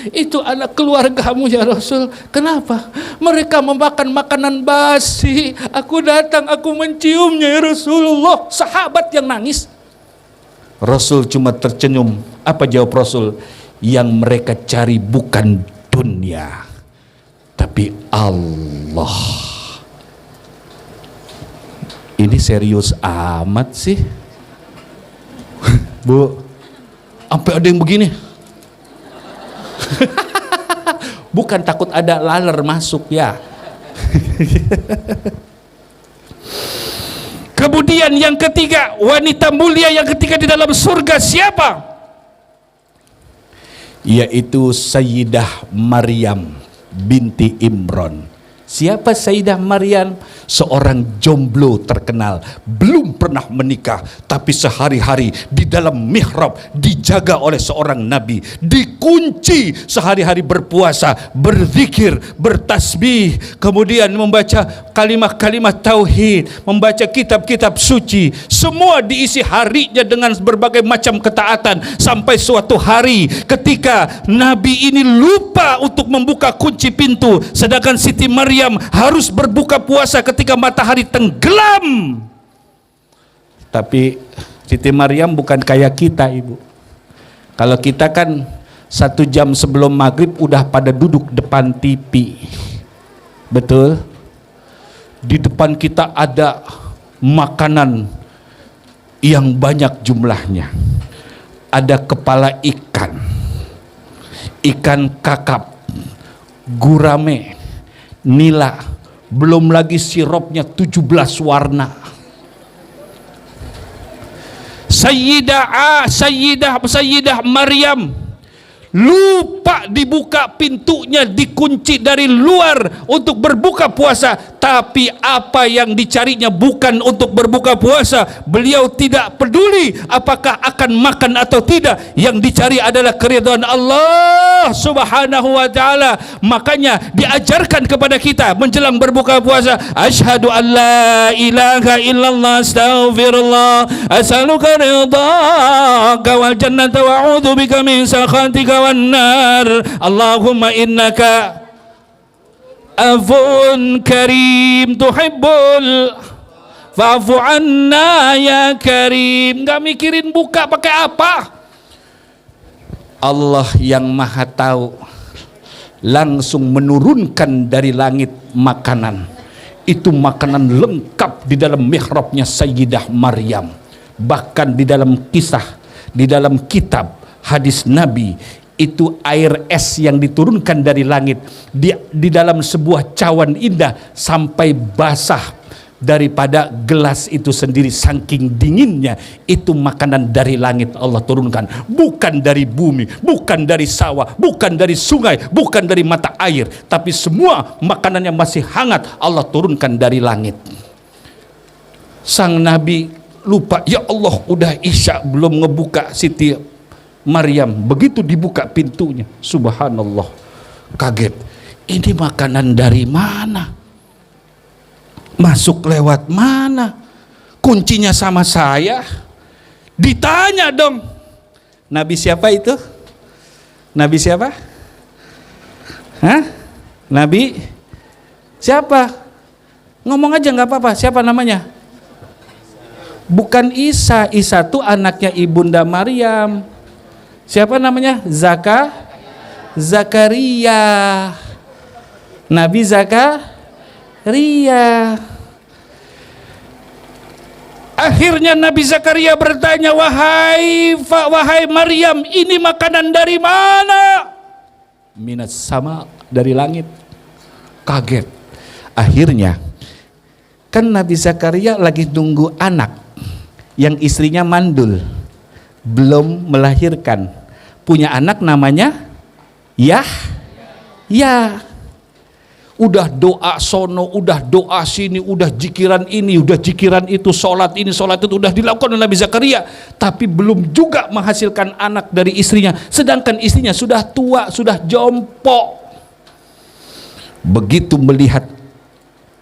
itu anak keluargamu ya Rasul, kenapa mereka memakan makanan basi? Aku datang, aku menciumnya ya Rasulullah. Sahabat yang nangis. Rasul cuma tersenyum. Apa jawab Rasul? Yang mereka cari bukan dunia, tapi Allah. Ini serius amat sih Bu, sampai ada yang begini. Bukan takut ada laler masuk ya. Kemudian yang ketiga, wanita mulia yang ketiga di dalam surga siapa? Yaitu Sayyidah Maryam binti Imran. Siapa Sayyidah Maryam? Seorang jomblo terkenal, belum pernah menikah, tapi sehari-hari di dalam mihrab dijaga oleh seorang nabi, dikunci, sehari-hari berpuasa, berzikir, bertasbih, kemudian membaca kalimat-kalimat tauhid, membaca kitab-kitab suci, semua diisi harinya dengan berbagai macam ketaatan. Sampai suatu hari ketika nabi ini lupa untuk membuka kunci pintu, sedangkan Siti Maryam harus berbuka puasa ketika matahari tenggelam. Tapi Siti Maryam bukan kayak kita, Ibu. Kalau kita kan 1 jam sebelum maghrib udah pada duduk depan TV. Betul? Di depan kita ada makanan yang banyak jumlahnya. Ada kepala ikan, ikan kakap, gurame, nila, belum lagi sirupnya 17 warna. Sayyidah Maryam lupa dibuka pintunya, dikunci dari luar untuk berbuka puasa. tapi apa yang dicarinya bukan untuk berbuka puasa. Beliau tidak peduli apakah akan makan atau tidak, yang dicari adalah keridhaan Allah Subhanahu wa taala. Makanya diajarkan kepada kita menjelang berbuka puasa, asyhadu an la ilaha illallah astaghfirullah as'aluka ridhaka wal jannata wa a'udzu bika min sakhatika wan nar. Allahumma innaka afun karim tuhibbul fa'fu anna ya karim. Gak mikirin buka pakai apa. Allah yang maha tahu langsung menurunkan dari langit makanan. Itu makanan lengkap di dalam mihrabnya Sayyidah Maryam. Bahkan di dalam kisah, di dalam kitab hadis Nabi, itu air es yang diturunkan dari langit di dalam sebuah cawan indah sampai basah daripada gelas itu sendiri, saking dinginnya. Itu makanan dari langit Allah turunkan, bukan dari bumi, bukan dari sawah, bukan dari sungai, bukan dari mata air, tapi semua makanannya masih hangat Allah turunkan dari langit. Sang Nabi lupa, ya Allah udah isya belum ngebuka. Siti Maryam begitu dibuka pintunya, subhanallah, kaget. Ini makanan dari mana? Masuk lewat mana? Kuncinya sama saya. Ditanya dong. Nabi siapa itu? Nabi siapa? Hah? Nabi siapa? Ngomong aja nggak apa-apa. Siapa namanya? Bukan Isa. Isa tuh anaknya ibunda Maryam. Siapa namanya? Zakaria. Nabi Zakaria. Akhirnya Nabi Zakaria bertanya, wahai Maryam, ini makanan dari mana? Minas sama, dari langit. Kaget. Akhirnya kan Nabi Zakaria lagi nunggu anak yang istrinya mandul, belum melahirkan, punya anak namanya Yahya. Udah doa sono, udah doa sini, udah jikiran ini, udah jikiran itu, sholat ini, sholat itu udah dilakukan oleh Nabi Zakaria, tapi belum juga menghasilkan anak dari istrinya, sedangkan istrinya sudah tua, sudah jompo. Begitu melihat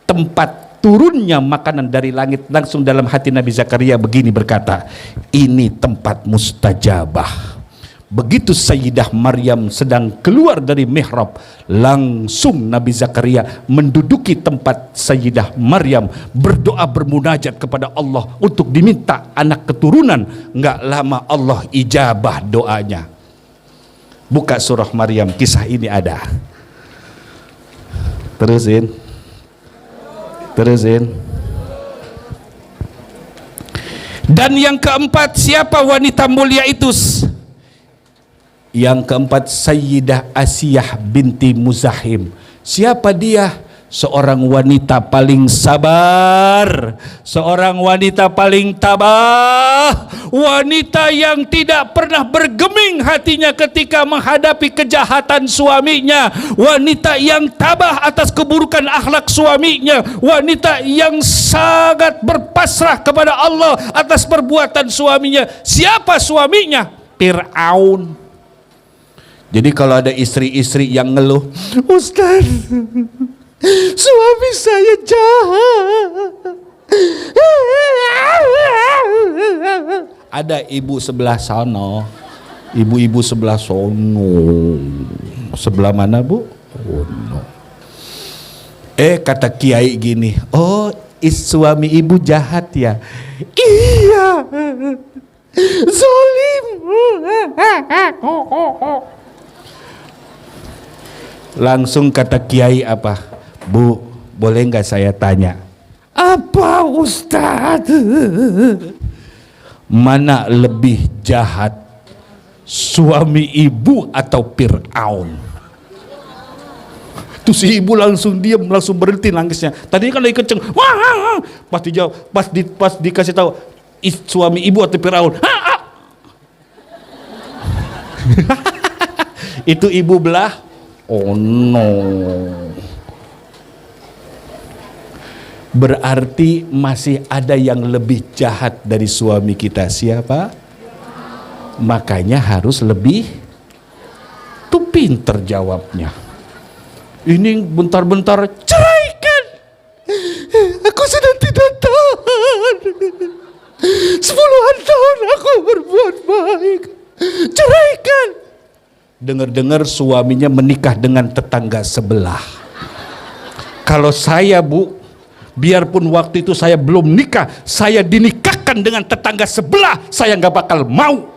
tempat turunnya makanan dari langit, langsung dalam hati Nabi Zakaria begini berkata, ini tempat mustajabah. Begitu Sayyidah Maryam sedang keluar dari mihrab, langsung Nabi Zakaria menduduki tempat Sayyidah Maryam, berdoa bermunajat kepada Allah untuk diminta anak keturunan. Nggak lama Allah ijabah doanya. Buka surah Maryam, kisah ini ada. Terusin. Dan yang keempat, siapa wanita mulia itu? Yang keempat, Sayyidah Asiyah binti Muzahim. Siapa dia? Seorang wanita paling sabar, seorang wanita paling tabah, wanita yang tidak pernah bergeming hatinya ketika menghadapi kejahatan suaminya, wanita yang tabah atas keburukan akhlak suaminya, wanita yang sangat berpasrah kepada Allah atas perbuatan suaminya. Siapa suaminya? Fir'aun. Jadi kalau ada istri-istri yang ngeluh, Ustaz, suami saya jahat. Ada ibu sebelah sono, ibu-ibu sebelah sono. Sebelah mana, Bu? Oh, no. Kata kiai gini, oh, suami ibu jahat ya? Iya, zolim. Langsung kata kiai apa? Bu, boleh nggak saya tanya? Apa Ustaz? Mana lebih jahat, suami ibu atau Fir'aun? Tuh si ibu langsung diam, langsung berhenti nangisnya. Tadi kan lagi kenceng, wah, pas dijawab, pas dikasih tahu suami ibu atau Fir'aun, itu ibu belah. Oh no. Berarti masih ada yang lebih jahat dari suami kita. Siapa? Makanya harus lebih. Tuh pinter jawabnya. Ini bentar-bentar ceraikan. Aku sudah tidak tahan. 10-an tahun aku berbuat baik. Ceraikan. Dengar-dengar suaminya menikah dengan tetangga sebelah. Kalau saya, Bu, biarpun waktu itu saya belum nikah, saya dinikahkan dengan tetangga sebelah, saya nggak bakal mau.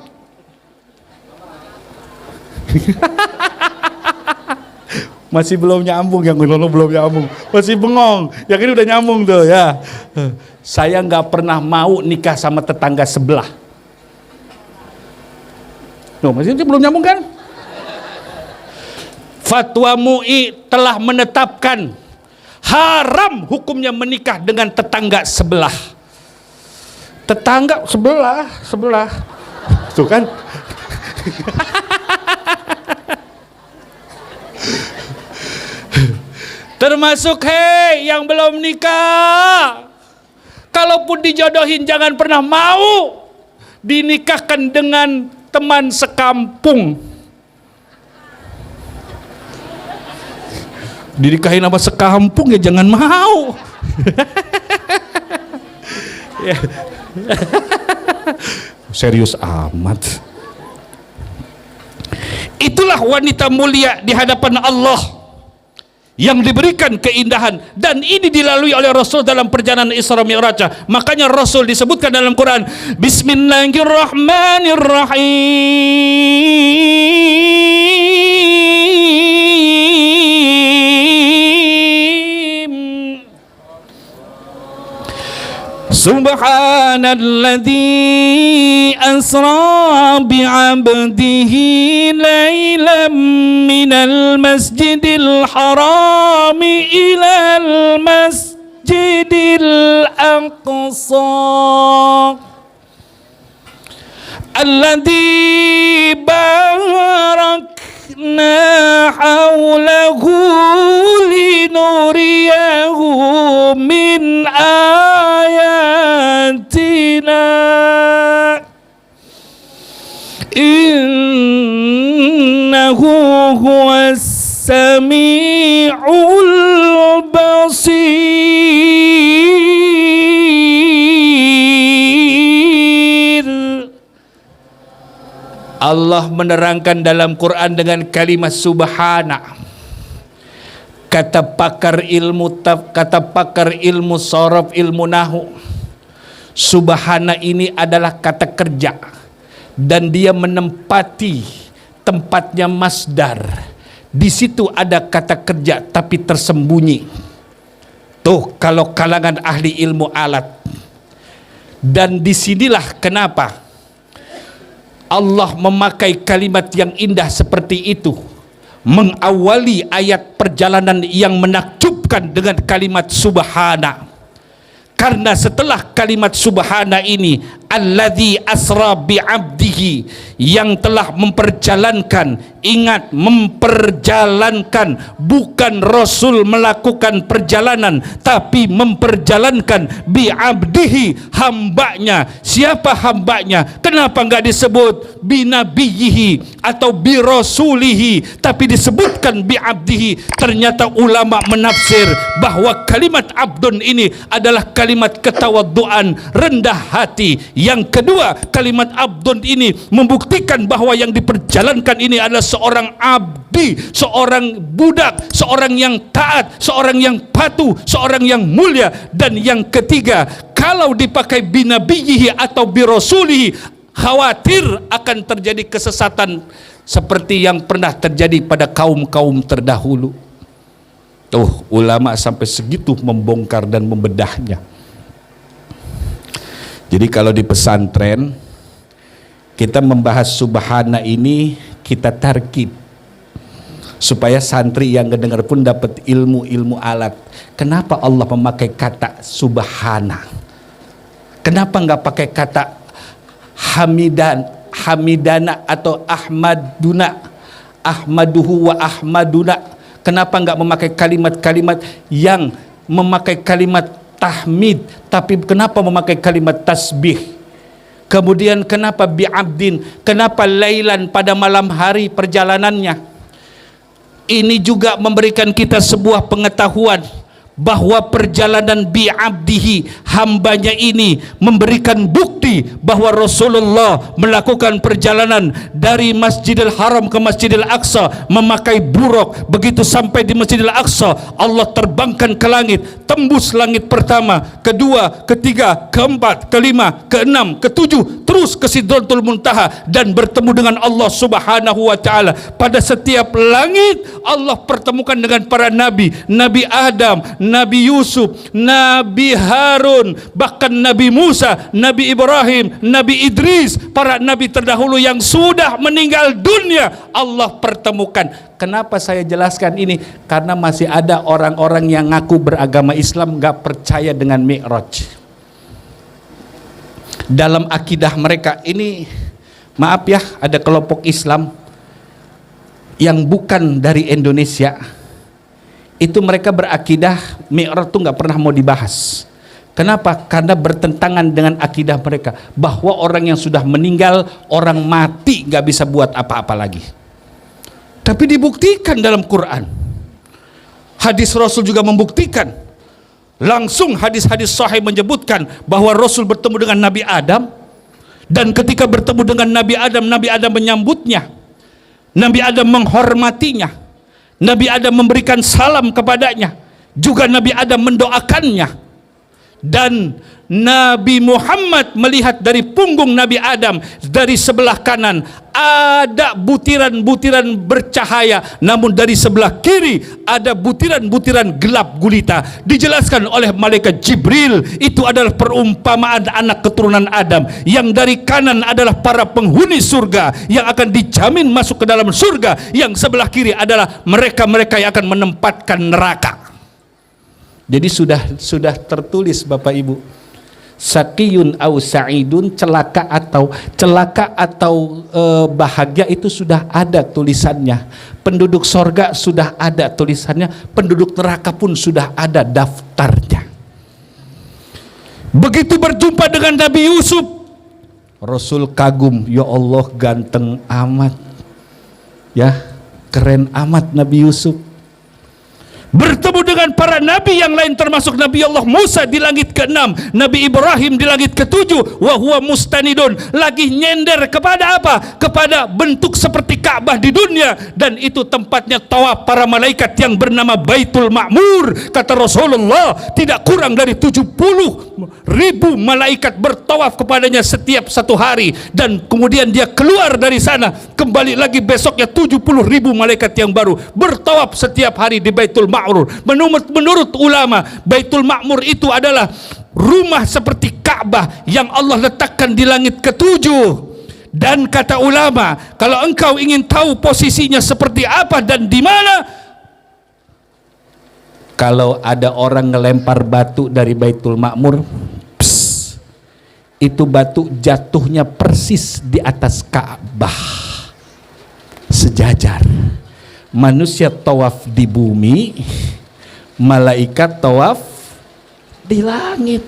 Masih belum nyambung, yang belum nyambung, masih bengong. Yang ini udah nyambung tuh ya. Saya nggak pernah mau nikah sama tetangga sebelah. Tuh, masih belum nyambung kan? Fatwa MUI telah menetapkan haram hukumnya menikah dengan tetangga sebelah. Tetangga sebelah. Tuh kan? Termasuk yang belum nikah, kalaupun dijodohin jangan pernah mau dinikahkan dengan teman sekampung. Dinikahin sama sekampung ya jangan mau. Serius amat. Itulah wanita mulia di hadapan Allah yang diberikan keindahan, dan ini dilalui oleh Rasul dalam perjalanan Isra Mi'raj. Makanya Rasul disebutkan dalam Quran, Bismillahirrahmanirrahim. Subhanalladzi asra bi'abdihi laylan minal masjidil harami ilal masjidil aqsa alladzi barakna hawlahu linuriyahu min ayatina innahu huwas sami'ul basir. Allah menerangkan dalam Quran dengan kalimat subhana. Kata pakar ilmu sorof, ilmu nahu, subhana ini adalah kata kerja, dan dia menempati tempatnya masdar. Di situ ada kata kerja tapi tersembunyi. Tuh kalau kalangan ahli ilmu alat. Dan disinilah kenapa Allah memakai kalimat yang indah seperti itu, mengawali ayat perjalanan yang menakjubkan dengan kalimat subhana. Karena setelah kalimat subhana ini, alladzi asra bi'abdihi, yang telah memperjalankan, ingat memperjalankan, bukan Rasul melakukan perjalanan, tapi memperjalankan bi'abdihi, hambanya. Siapa hambanya? Kenapa enggak disebut binabiyihi atau birasulihi, tapi disebutkan bi'abdihi? Ternyata ulama menafsir bahwa kalimat abdun ini adalah kalimat ketawaduan, rendah hati. Yang kedua, kalimat abdun ini membuktikan bahwa yang diperjalankan ini adalah seorang abdi, seorang budak, seorang yang taat, seorang yang patuh, seorang yang mulia. Dan yang ketiga, kalau dipakai binabiyihi atau birasulihi, khawatir akan terjadi kesesatan seperti yang pernah terjadi pada kaum-kaum terdahulu. Tuh ulama sampai segitu membongkar dan membedahnya. Jadi kalau di pesantren kita membahas subhana ini, kita tarkib supaya santri yang mendengar pun dapat ilmu-ilmu alat. Kenapa Allah memakai kata subhana? Kenapa enggak pakai kata hamidana atau ahmaduna, ahmaduhu wa ahmaduna? Kenapa enggak memakai kalimat-kalimat yang memakai kalimat tahmid, tapi kenapa memakai kalimat tasbih? Kemudian kenapa bi'abdin? Kenapa lailan, pada malam hari perjalanannya? Ini juga memberikan kita sebuah pengetahuan bahwa perjalanan bi'abdihi, hambanya ini, memberikan bukti bahwa Rasulullah melakukan perjalanan dari Masjidil Haram ke Masjidil Aqsa memakai buruk. Begitu sampai di Masjidil Aqsa, Allah terbangkan ke langit, tembus langit pertama, kedua, ketiga, keempat, kelima, keenam, ketujuh, terus ke Sidratul Muntaha dan bertemu dengan Allah Subhanahu wa taala. Pada setiap langit Allah pertemukan dengan para nabi, Nabi Adam, Nabi Yusuf, Nabi Harun, bahkan Nabi Musa, Nabi Ibrahim, Nabi Idris, para nabi terdahulu yang sudah meninggal dunia Allah pertemukan. Kenapa saya jelaskan ini? Karena masih ada orang-orang yang ngaku beragama Islam gak percaya dengan Mi'raj. Dalam akidah mereka ini, maaf ya, ada kelompok Islam yang bukan dari Indonesia, itu mereka berakidah Mi'raj itu nggak pernah mau dibahas. Kenapa? Karena bertentangan dengan akidah mereka bahwa orang yang sudah meninggal, orang mati nggak bisa buat apa-apa lagi. Tapi dibuktikan dalam Quran, hadis Rasul juga membuktikan. Langsung hadis-hadis sahih menyebutkan bahwa Rasul bertemu dengan Nabi Adam, dan ketika bertemu dengan Nabi Adam menyambutnya, Nabi Adam menghormatinya, Nabi Adam memberikan salam kepadanya, juga Nabi Adam mendoakannya. Dan Nabi Muhammad melihat dari punggung Nabi Adam, dari sebelah kanan ada butiran-butiran bercahaya, namun dari sebelah kiri ada butiran-butiran gelap gulita. Dijelaskan oleh malaikat Jibril, itu adalah perumpamaan anak keturunan Adam. Yang dari kanan adalah para penghuni surga yang akan dijamin masuk ke dalam surga, yang sebelah kiri adalah mereka-mereka yang akan menempatkan neraka. Jadi sudah tertulis Bapak Ibu, Saqiyun au sa'idun, celaka atau bahagia, itu sudah ada tulisannya. Penduduk sorga sudah ada tulisannya, penduduk neraka pun sudah ada daftarnya. Begitu berjumpa dengan Nabi Yusuf, Rasul kagum, ya Allah ganteng amat, ya keren amat Nabi Yusuf. Bertemu dengan para nabi yang lain termasuk Nabi Allah Musa di langit ke-6, Nabi Ibrahim di langit ke-7, wa huwa mustanidun, lagi nyender kepada apa? Kepada bentuk seperti Ka'bah di dunia, dan itu tempatnya tawaf para malaikat yang bernama Baitul Ma'mur. Kata Rasulullah, tidak kurang dari 70.000 malaikat bertawaf kepadanya setiap satu hari, dan kemudian dia keluar dari sana, kembali lagi besoknya 70.000 malaikat yang baru bertawaf setiap hari di Baitul Ma'mur. Menurut ulama, Baitul Ma'mur itu adalah rumah seperti Ka'bah yang Allah letakkan di langit ke-7. Dan kata ulama, kalau engkau ingin tahu posisinya seperti apa dan di mana, kalau ada orang ngelempar batu dari Baitul Ma'mur, itu batu jatuhnya persis di atas Ka'bah, sejajar. Manusia tawaf di bumi, malaikat tawaf di langit.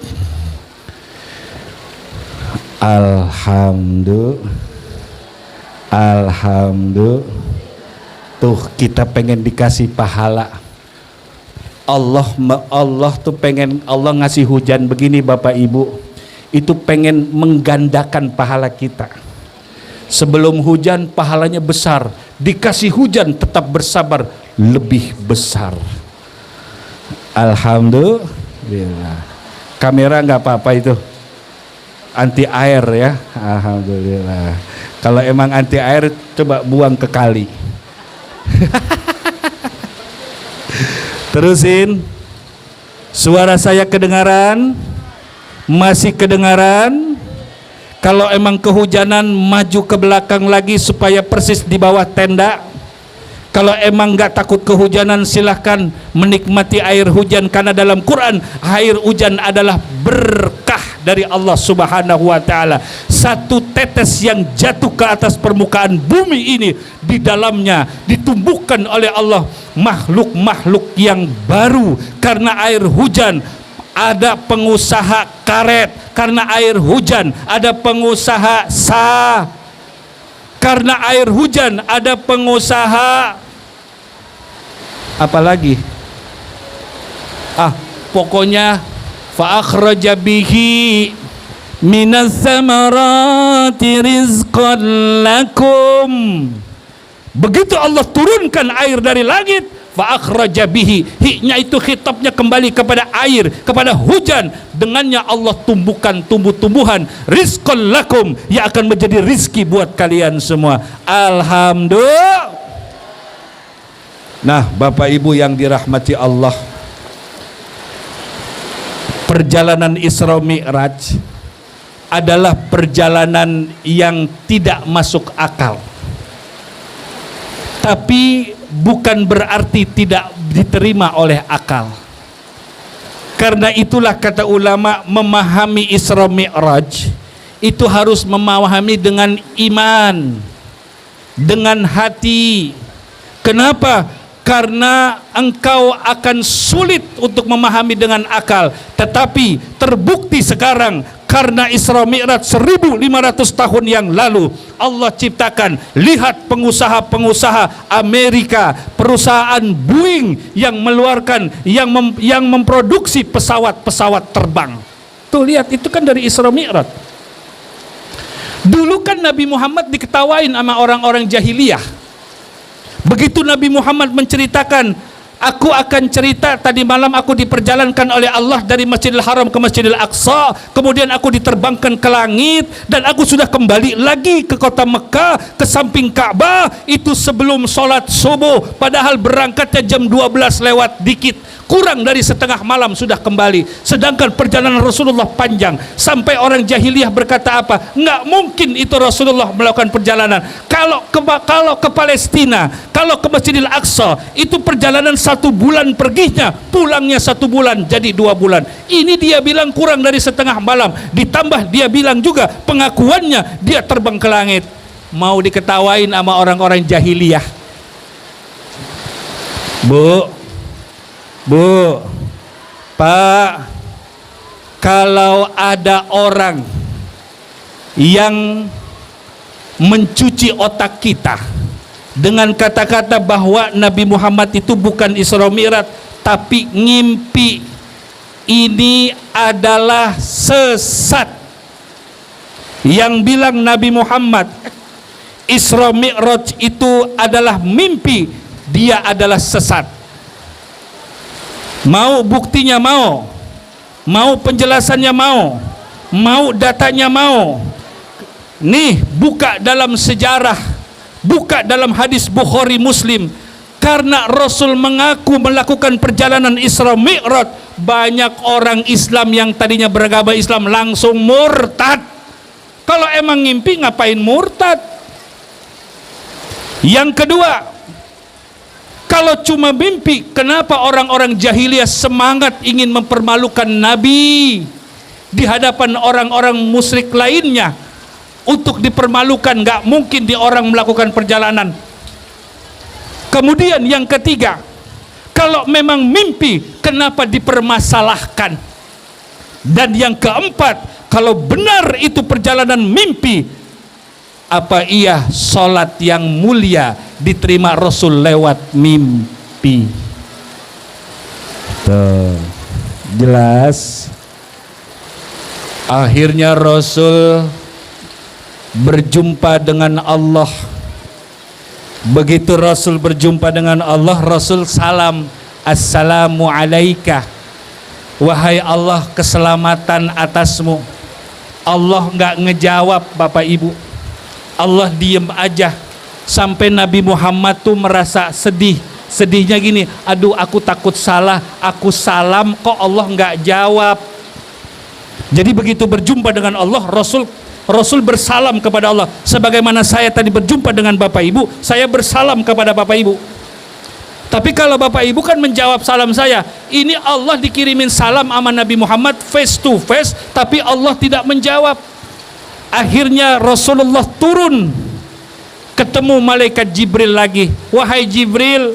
Alhamdulillah. Tuh kita pengen dikasih pahala. Allah tuh pengen, Allah ngasih hujan begini Bapak Ibu, itu pengen menggandakan pahala kita. Sebelum hujan pahalanya besar, dikasih hujan tetap bersabar, lebih besar. Alhamdulillah. Kamera nggak apa-apa itu, anti air ya. Alhamdulillah. Kalau emang anti air, coba buang ke kali. Terusin. Suara saya kedengaran? Masih kedengaran? Kalau emang kehujanan, maju ke belakang lagi supaya persis di bawah tenda. Kalau emang nggak takut kehujanan, silahkan menikmati air hujan, karena dalam Quran air hujan adalah berkah dari Allah Subhanahu wa taala. Satu tetes yang jatuh ke atas permukaan bumi ini, di dalamnya ditumbuhkan oleh Allah makhluk-makhluk yang baru karena air hujan. ada pengusaha karet karena air hujan, ada pengusaha karena air hujan, ada pengusaha apalagi, pokoknya fa akhraja bihi minas samarati rizqan lakum. Begitu Allah turunkan air dari langit, fa akhraja bihi, hi-nya itu khitabnya kembali kepada air, kepada hujan. Dengannya Allah tumbuhkan tumbuh-tumbuhan, rizqan lakum, yang akan menjadi rizki buat kalian semua. Alhamdulillah. Nah, Bapak Ibu yang dirahmati Allah, perjalanan Isra Mi'raj adalah perjalanan yang tidak masuk akal, tapi bukan berarti tidak diterima oleh akal. Karena itulah kata ulama, memahami Isra Mi'raj itu harus memahami dengan iman, dengan hati. Kenapa? Karena engkau akan sulit untuk memahami dengan akal, tetapi terbukti sekarang karena Isra Mi'raj 1500 tahun yang lalu Allah ciptakan. Lihat pengusaha-pengusaha Amerika, perusahaan Boeing yang mengeluarkan, yang memproduksi pesawat-pesawat terbang. Tuh lihat, itu kan dari Isra Mi'raj. Dulu kan Nabi Muhammad diketawain sama orang-orang jahiliyah. Begitu Nabi Muhammad menceritakan, aku akan cerita, tadi malam aku diperjalankan oleh Allah dari Masjidil Haram ke Masjidil Aqsa, kemudian aku diterbangkan ke langit, dan aku sudah kembali lagi ke kota Mekah, ke samping Ka'bah, itu sebelum sholat subuh, padahal berangkatnya jam 12 lewat dikit, kurang dari setengah malam sudah kembali. Sedangkan perjalanan Rasulullah panjang, sampai orang jahiliyah berkata apa? Nggak mungkin itu Rasulullah melakukan perjalanan. Kalau ke Palestina, kalau ke Masjidil Aqsa, itu perjalanan 1 bulan perginya, pulangnya 1 bulan, jadi 2 bulan. Ini dia bilang kurang dari setengah malam, ditambah dia bilang juga pengakuannya dia terbang ke langit. Mau diketawain sama orang-orang jahiliyah. Bu, Pak, kalau ada orang yang mencuci otak kita dengan kata-kata bahwa Nabi Muhammad itu bukan Isra Mi'raj tapi ngimpi, ini adalah sesat. Yang bilang Nabi Muhammad Isra Mi'raj itu adalah mimpi, dia adalah sesat. Mau buktinya, mau penjelasannya, mau datanya, nih, buka dalam sejarah, buka dalam hadis Bukhari Muslim. Karena Rasul mengaku melakukan perjalanan Isra Mi'raj, banyak orang Islam yang tadinya beragama Islam langsung murtad. Kalau emang ngimpi ngapain murtad? Yang kedua, kalau cuma mimpi, kenapa orang-orang jahiliyah semangat ingin mempermalukan Nabi di hadapan orang-orang musyrik lainnya untuk dipermalukan? Nggak mungkin orang melakukan perjalanan. Kemudian yang ketiga, kalau memang mimpi, kenapa dipermasalahkan? Dan yang keempat, kalau benar itu perjalanan mimpi, apa iya sholat yang mulia diterima Rasul lewat mimpi? Tuh, jelas. Akhirnya Rasul berjumpa dengan Allah. Begitu Rasul berjumpa dengan Allah, Rasul salam, assalamu alaika, wahai Allah, keselamatan atasmu. Allah nggak ngejawab, Bapak Ibu. Allah diem aja, sampai Nabi Muhammad tuh merasa sedih. Sedihnya gini, aduh aku takut salah, aku salam kok Allah nggak jawab. Jadi begitu berjumpa dengan Allah, Rasul bersalam kepada Allah. Sebagaimana saya tadi berjumpa dengan Bapak Ibu, saya bersalam kepada Bapak Ibu. Tapi kalau Bapak Ibu kan menjawab salam saya, ini Allah dikirimin salam sama Nabi Muhammad face to face, tapi Allah tidak menjawab. Akhirnya Rasulullah turun, ketemu malaikat Jibril lagi. Wahai Jibril,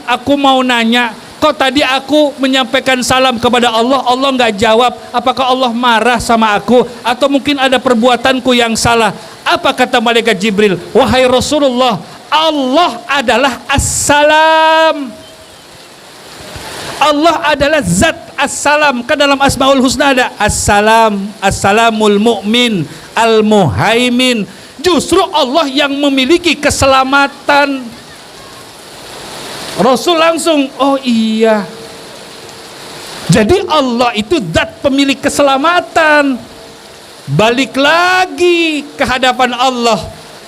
aku mau nanya, kok tadi aku menyampaikan salam kepada Allah, Allah nggak jawab. Apakah Allah marah sama aku? Atau mungkin ada perbuatanku yang salah? Apa kata malaikat Jibril? Wahai Rasulullah, Allah adalah As-Salam. Allah adalah zat As-Salam. Kan dalam Asmaul Husna ada As-Salam, As-Salamul Mu'min, Al-Muhaimin. Justru Allah yang memiliki keselamatan. Rasul langsung, oh iya, jadi Allah itu zat pemilik keselamatan. Balik lagi ke hadapan Allah.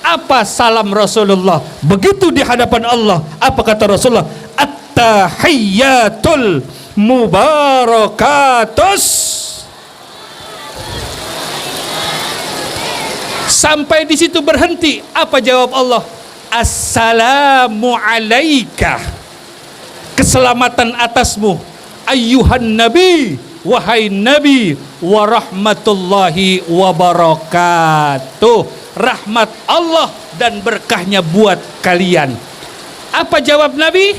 Apa salam Rasulullah? Begitu di hadapan Allah, apa kata Rasulullah? At-tahiyyatul mubarakatus. Sampai di situ berhenti. Apa jawab Allah? Assalamu alaika. Keselamatan atasmu, ayyuhan nabi, wahai nabi, wa rahmatullahi wa barakatuh. Rahmat Allah dan berkahnya buat kalian. Apa jawab Nabi?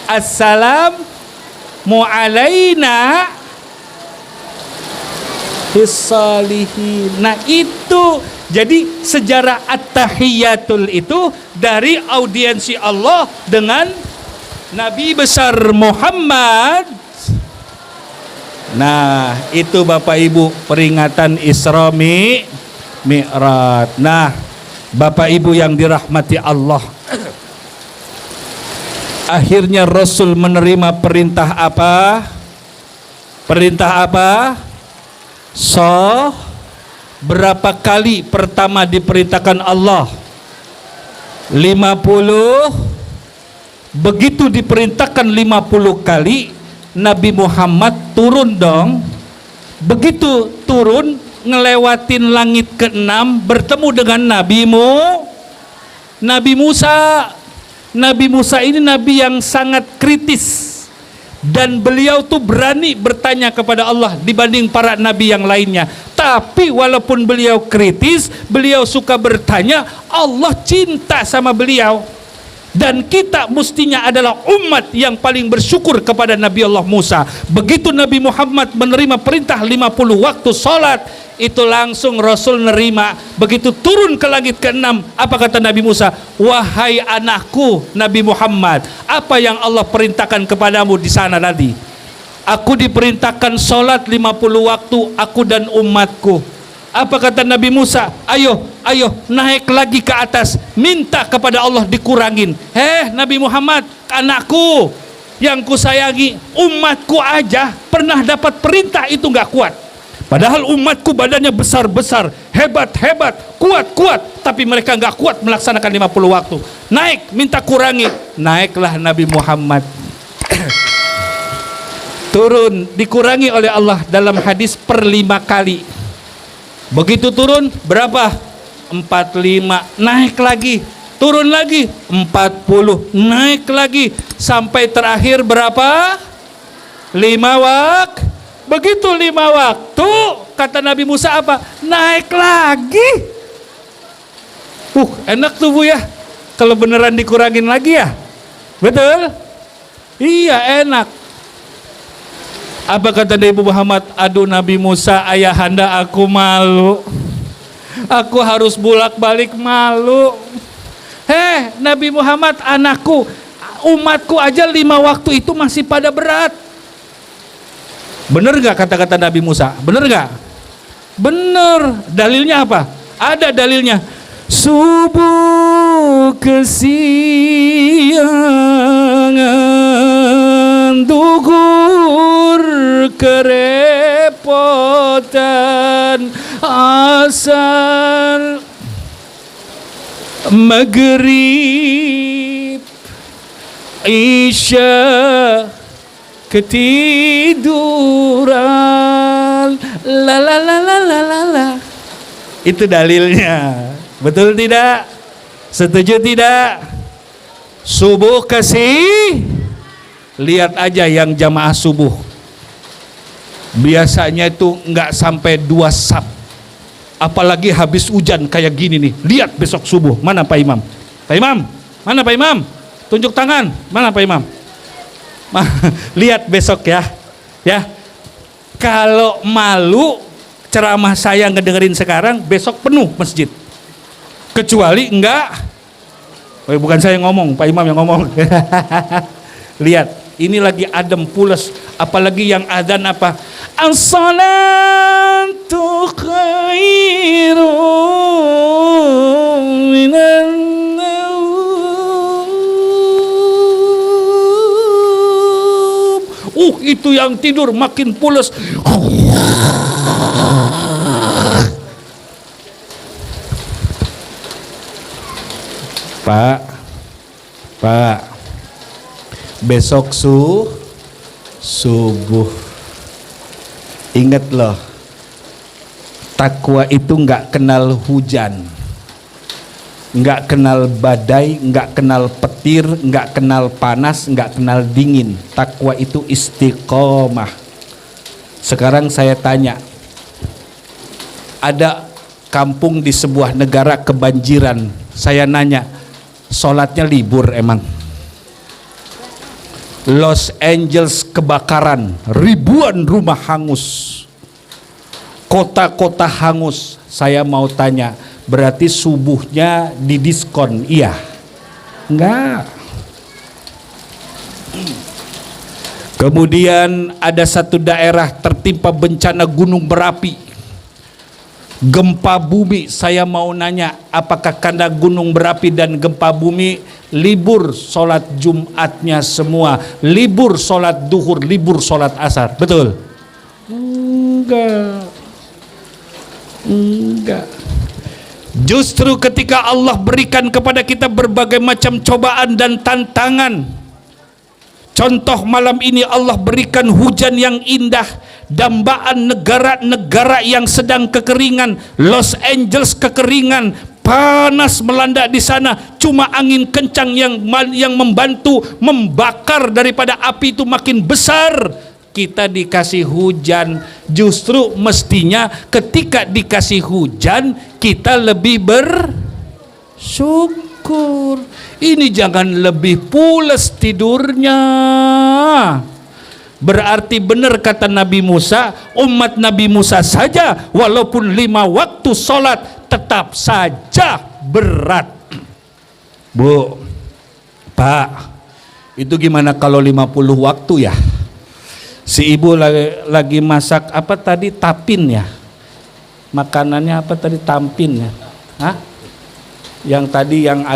Assalamu alaina Hisalihin. Nah itu, jadi sejarah at-tahiyatul itu dari audiensi Allah dengan Nabi besar Muhammad. Nah itu Bapak Ibu peringatan Isra Mi'raj. Nah Bapak Ibu yang dirahmati Allah, akhirnya Rasul menerima perintah apa? Perintah apa? Berapa kali pertama diperintahkan Allah? 50. Begitu diperintahkan 50 kali, Nabi Muhammad turun dong. Begitu turun, ngelewatin langit ke-6, bertemu dengan Nabi Musa. Nabi Musa ini nabi yang sangat kritis, dan beliau tuh berani bertanya kepada Allah dibanding para nabi yang lainnya. Tapi walaupun beliau kritis, beliau suka bertanya, Allah cinta sama beliau. Dan kita mestinya adalah umat yang paling bersyukur kepada Nabi Allah Musa. Begitu Nabi Muhammad menerima perintah 50 waktu sholat, itu langsung Rasul nerima. Begitu turun ke langit ke-6, apa kata Nabi Musa? Wahai anakku Nabi Muhammad, apa yang Allah perintahkan kepadamu di sana tadi? Aku diperintahkan sholat 50 waktu, aku dan umatku. Apa kata Nabi Musa? Ayo naik lagi ke atas, minta kepada Allah dikurangin. Nabi Muhammad, anakku yang kusayangi, umatku aja pernah dapat perintah itu gak kuat. Padahal umatku badannya besar-besar, hebat, kuat, tapi mereka gak kuat melaksanakan 50 waktu. Naik, minta kurangi. Naiklah Nabi Muhammad. Turun, dikurangi oleh Allah dalam hadis per 5 kali. Begitu turun, berapa? 45. Naik lagi, turun lagi 40, naik lagi sampai terakhir berapa? 5 waktu. Begitu 5 waktu, kata Nabi Musa apa? Naik lagi. Enak tuh Bu ya, kalau beneran dikurangin lagi ya. Betul? Iya enak. Apa kata Nabi Muhammad? Aduh Nabi Musa, ayahanda aku malu. Aku harus bolak-balik malu. Nabi Muhammad, anakku, umatku aja 5 waktu itu masih pada berat. Bener gak kata-kata Nabi Musa? Bener gak? Bener. Dalilnya apa? Ada dalilnya. Subuh kesiangan, duhur kerepotan, asar maghrib isya ketiduran, la. Itu dalilnya. Betul tidak? Setuju tidak? Subuh kasih. Lihat aja yang jamaah subuh, biasanya itu nggak sampai 2 saf. Apalagi habis hujan kayak gini nih. Lihat besok subuh, mana Pak Imam? Pak Imam, mana Pak Imam? Tunjuk tangan, mana Pak Imam? Lihat besok ya. Ya. Kalau malu ceramah saya ngedengerin sekarang, besok penuh masjid. Kecuali enggak, bukan saya yang ngomong, Pak Imam yang ngomong. Lihat, ini lagi adem pules, apalagi yang adzan apa? As-salatu khairun minan naum. Itu yang tidur makin pules. Pak, besok subuh, ingat loh, takwa itu nggak kenal hujan, nggak kenal badai, nggak kenal petir, nggak kenal panas, nggak kenal dingin. Takwa itu istiqomah. Sekarang saya tanya, ada kampung di sebuah negara kebanjiran, saya nanya, sholatnya libur emang? Los Angeles kebakaran, ribuan rumah hangus, kota-kota hangus. Saya mau tanya, berarti subuhnya didiskon? Iya? Enggak. Kemudian ada satu daerah tertimpa bencana gunung berapi, gempa bumi. Saya mau nanya, apakah karena gunung berapi dan gempa bumi libur sholat Jumatnya semua, libur sholat duhur, libur sholat asar? Betul? Enggak. Justru ketika Allah berikan kepada kita berbagai macam cobaan dan tantangan, contoh malam ini Allah berikan hujan yang indah, dambaan negara-negara yang sedang kekeringan. Los Angeles kekeringan, panas melanda di sana, cuma angin kencang yang membantu membakar daripada api itu makin besar. Kita dikasih hujan, justru mestinya ketika dikasih hujan kita lebih bersyukur. Ini jangan lebih pules tidurnya. Berarti benar kata Nabi Musa, umat Nabi Musa saja walaupun 5 waktu sholat tetap saja berat. Bu, Pak, itu gimana kalau 50 waktu ya? Si ibu lagi masak apa tadi, tapin ya? Makanannya apa tadi, tampin ya? Hah? Yang tadi yang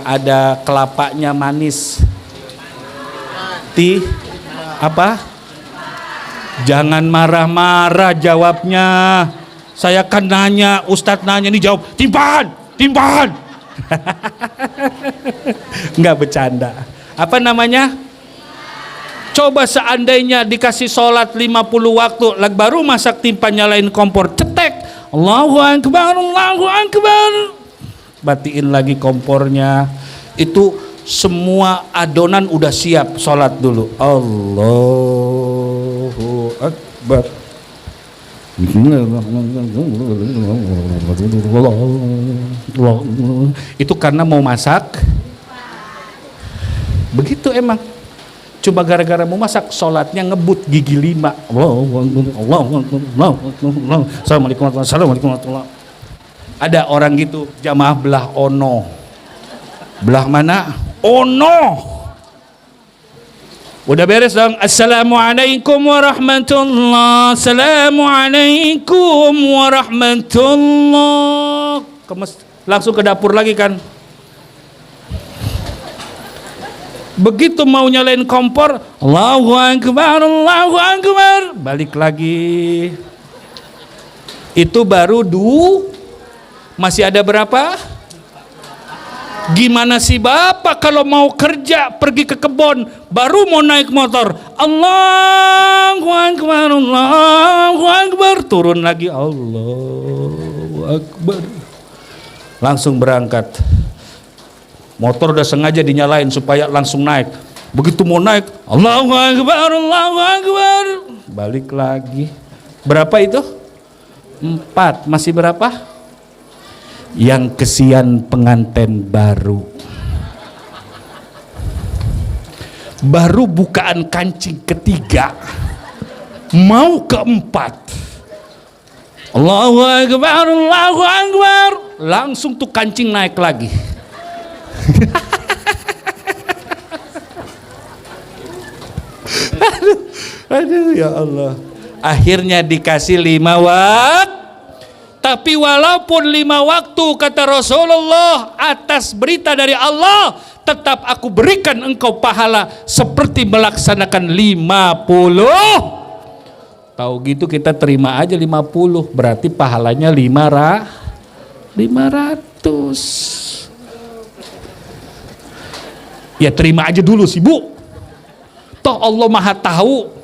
ada kelapanya manis. Apa? Jangan marah-marah jawabnya. Saya kan nanya, Ustadz nanya, ini jawab timpahan. Enggak bercanda. Apa namanya? Coba seandainya dikasih sholat 50 waktu, baru masak timpan, nyalain kompor, cetek, Allahu Akbar, Allahu Akbar, batiin lagi kompornya. Itu semua adonan udah siap, sholat dulu, Allahu Akbar. Itu karena mau masak. Begitu emang. Cuma gara-gara mau masak, sholatnya ngebut gigi 5. Assalamualaikum warahmatullahi. Ada orang gitu, jamaah belah ono. Belah mana? Ono. Udah beres dong. Assalamualaikum warahmatullahi. Assalamualaikum warahmatullahi. Langsung ke dapur lagi kan. Begitu mau nyalain kompor, Allahu Akbar, Allahu Akbar, balik lagi. Itu baru masih ada berapa? Gimana sih Bapak kalau mau kerja, pergi ke kebun, baru mau naik motor, Allahu Akbar, Allahu Akbar, turun lagi, Allahu Akbar, langsung berangkat. Motor udah sengaja dinyalain supaya langsung naik. Begitu mau naik, Allahu Akbar, Allahu Akbar, balik lagi. Berapa itu? 4. Masih berapa? Yang kesian pengantin baru. baru bukaan kancing ketiga, mau keempat, Allahu Akbar, Allahu Akbar, langsung tuh kancing naik lagi. Aduh ya Allah. Akhirnya dikasih 5 waktu. Tapi walaupun 5 waktu, kata Rasulullah, atas berita dari Allah, tetap aku berikan engkau pahala seperti melaksanakan 50. Tahu gitu kita terima aja 50, berarti pahalanya 500. Ya terima aja dulu sih Bu. Toh Allah Maha tahu.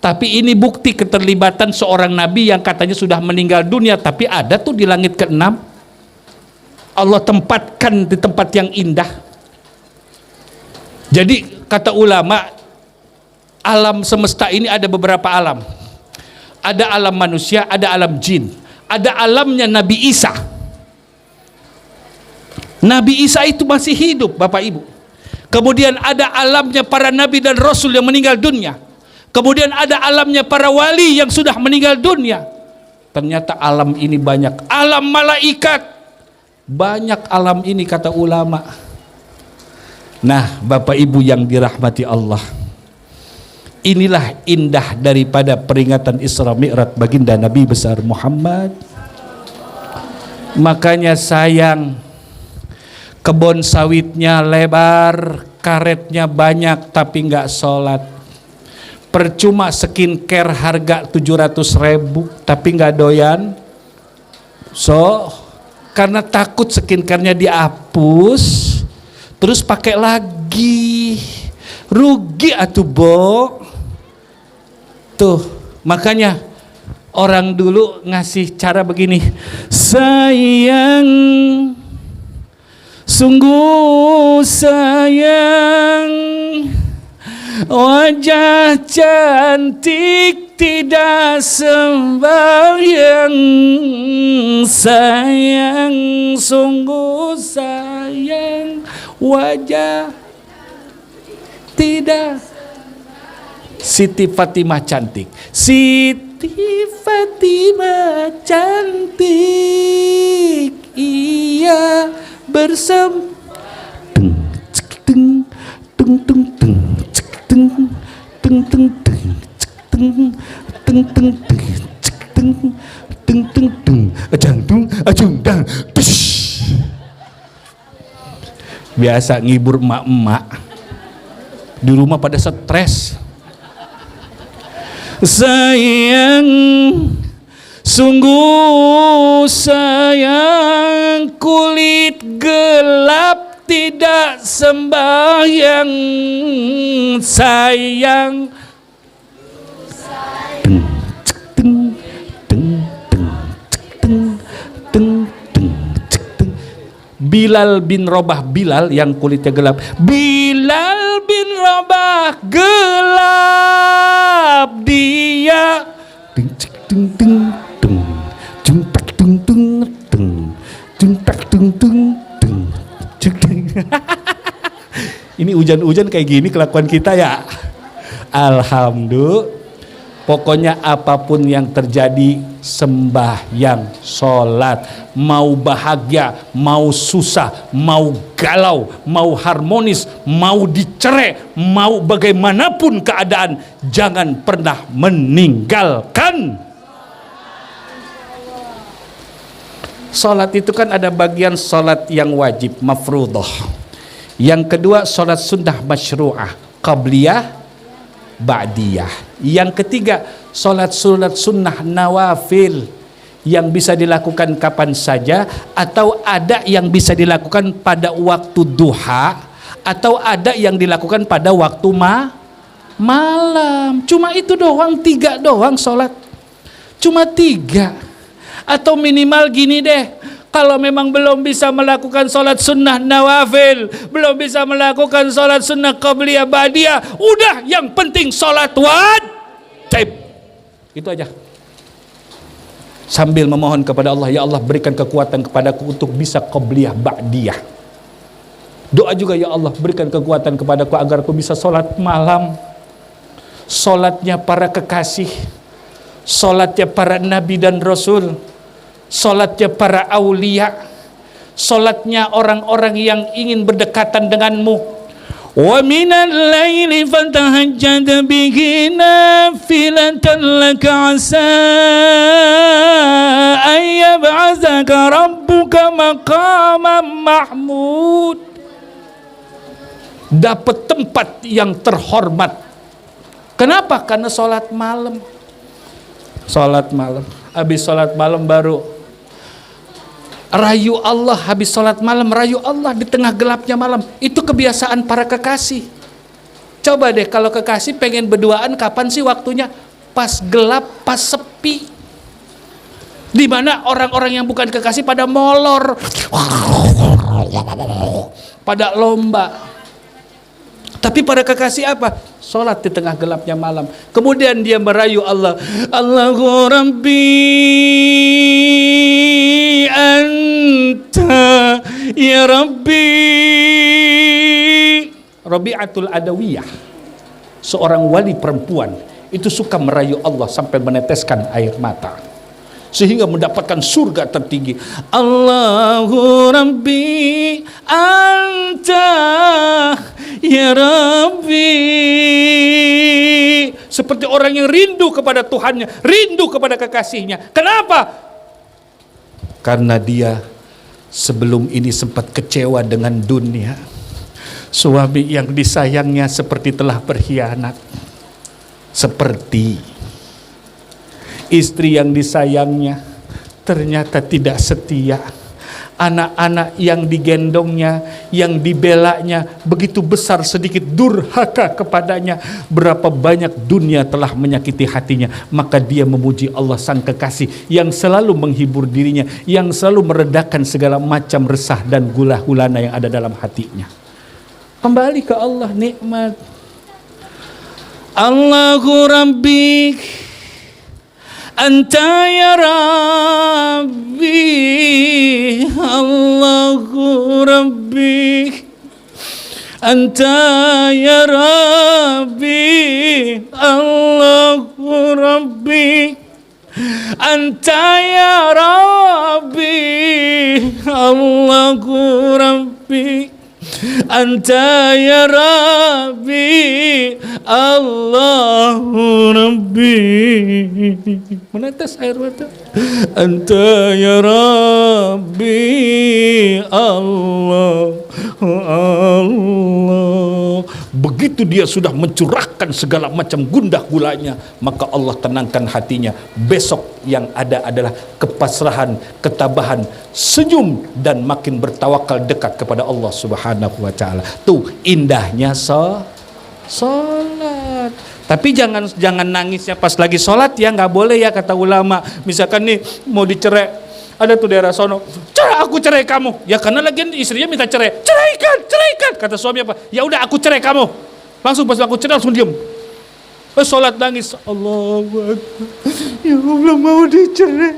Tapi ini bukti keterlibatan seorang nabi yang katanya sudah meninggal dunia, tapi ada tuh di langit ke-6. Allah tempatkan di tempat yang indah. Jadi kata ulama, alam semesta ini ada beberapa alam. Ada alam manusia, ada alam jin. Ada alamnya Nabi Isa. Nabi Isa itu masih hidup, Bapak Ibu. Kemudian ada alamnya para nabi dan rasul yang meninggal dunia. Kemudian ada alamnya para wali yang sudah meninggal dunia. Ternyata alam ini banyak. Alam malaikat, banyak alam ini kata ulama. Nah Bapak Ibu yang dirahmati Allah, inilah indah daripada peringatan Isra Mi'raj baginda Nabi besar Muhammad. Makanya sayang, kebun sawitnya lebar, karetnya banyak tapi nggak sholat. Percuma skincare harga 700.000 tapi nggak doyan. So karena takut skincarenya dihapus, terus pakai lagi, rugi atuh Bo. Tuh makanya orang dulu ngasih cara begini, sayang, sungguh sayang, wajah cantik tidak sembahyang, sayang, sungguh sayang, wajah tidak. Siti Fatimah cantik, Siti Fatimah cantik, ia bersem teng teng teng teng teng teng teng teng teng teng teng teng teng teng ajang ajung dang. Biasa ngibur emak-emak di rumah pada stres. Sayang, sungguh sayang, kulit gelap tidak sembahyang, sayang. Bilal bin Rabah, Bilal yang kulitnya gelap, Bilal bin Rabah gelap dia. Ini hujan-hujan kayak gini kelakuan kita ya. Alhamdulillah. Pokoknya apapun yang terjadi, sembahyang, sholat, mau bahagia, mau susah, mau galau, mau harmonis, mau dicerai, mau bagaimanapun keadaan, jangan pernah meninggalkan. Sholat itu kan ada bagian sholat yang wajib, mafruḍah. Yang kedua sholat sunnah masyru'ah, qabliyah, ba'diyah. Yang ketiga sholat sunnah nawafil yang bisa dilakukan kapan saja, atau ada yang bisa dilakukan pada waktu duha, atau ada yang dilakukan pada waktu malam. Cuma itu doang, 3 doang sholat, cuma 3. Atau minimal gini deh, kalau memang belum bisa melakukan sholat sunnah nawafil, belum bisa melakukan sholat sunnah qabliyah ba'diyah, udah yang penting sholat wajib. Itu aja. Sambil memohon kepada Allah, ya Allah berikan kekuatan kepadaku untuk bisa qabliyah ba'diyah. Doa juga, ya Allah berikan kekuatan kepadaku agar aku bisa sholat malam. Sholatnya para kekasih, sholatnya para nabi dan rasul, sholatnya para aulia, sholatnya orang-orang yang ingin berdekatan denganmu. Wa minal laili fatahajjad bihi nafilatan laka asa an yab'atsaka rabbuka maqaman mahmud. Dapat tempat yang terhormat. Kenapa? Karena sholat malam. Sholat malam. Habis sholat malam baru rayu Allah. Habis sholat malam rayu Allah di tengah gelapnya malam. Itu kebiasaan para kekasih. Coba deh kalau kekasih pengen berduaan, kapan sih waktunya? Pas gelap, pas sepi. Dimana orang-orang yang bukan kekasih pada molor, pada lomba. Tapi para kekasih apa? Sholat di tengah gelapnya malam. Kemudian dia merayu Allah. Allahu Rabbi Anta Ya Rabbi. Rabi'atul Adawiyah, seorang wali perempuan, itu suka merayu Allah sampai meneteskan air mata, sehingga mendapatkan surga tertinggi. Allahu Rabbi Anta Ya Rabbi. Seperti orang yang rindu kepada Tuhannya, rindu kepada kekasihnya. Kenapa? Karena dia sebelum ini sempat kecewa dengan dunia. Suami yang disayangnya seperti telah berkhianat. Seperti istri yang disayangnya ternyata tidak setia. Anak-anak yang digendongnya, yang dibelanya begitu besar sedikit durhaka kepadanya. Berapa banyak dunia telah menyakiti hatinya. Maka dia memuji Allah sang kekasih yang selalu menghibur dirinya, yang selalu meredakan segala macam resah dan gula gulana yang ada dalam hatinya. Kembali ke Allah, nikmat. Allahu Rabbi Anta Ya Rabbi. Allahu Rabbi Anta Ya Rabbi. Allahu Rabbi Anta Ya Rabbi. Allahu Rabbi Anta Ya Rabbi. Allahu Rabbi. Menetes air mata. Anta Ya Rabbi. Allah. Allah. Begitu dia sudah mencurahkan segala macam gundah gulanya, maka Allah tenangkan hatinya. Besok yang ada adalah kepasrahan, ketabahan, senyum, dan makin bertawakal dekat kepada Allah Subhanahu wa Ta'ala. Tuh indahnya sholat. Tapi jangan nangisnya pas lagi sholat ya, nggak boleh ya kata ulama. Misalkan nih mau dicerai, ada tuh daerah sono, aku cerai kamu. Ya karena lagi istrinya minta cerai, ceraikan. Kata suami apa? Ya udah aku cerai kamu. Langsung pas aku cerai langsung diem. Sholat nangis, Allahu Akbar. Ya Allah mau dicerai.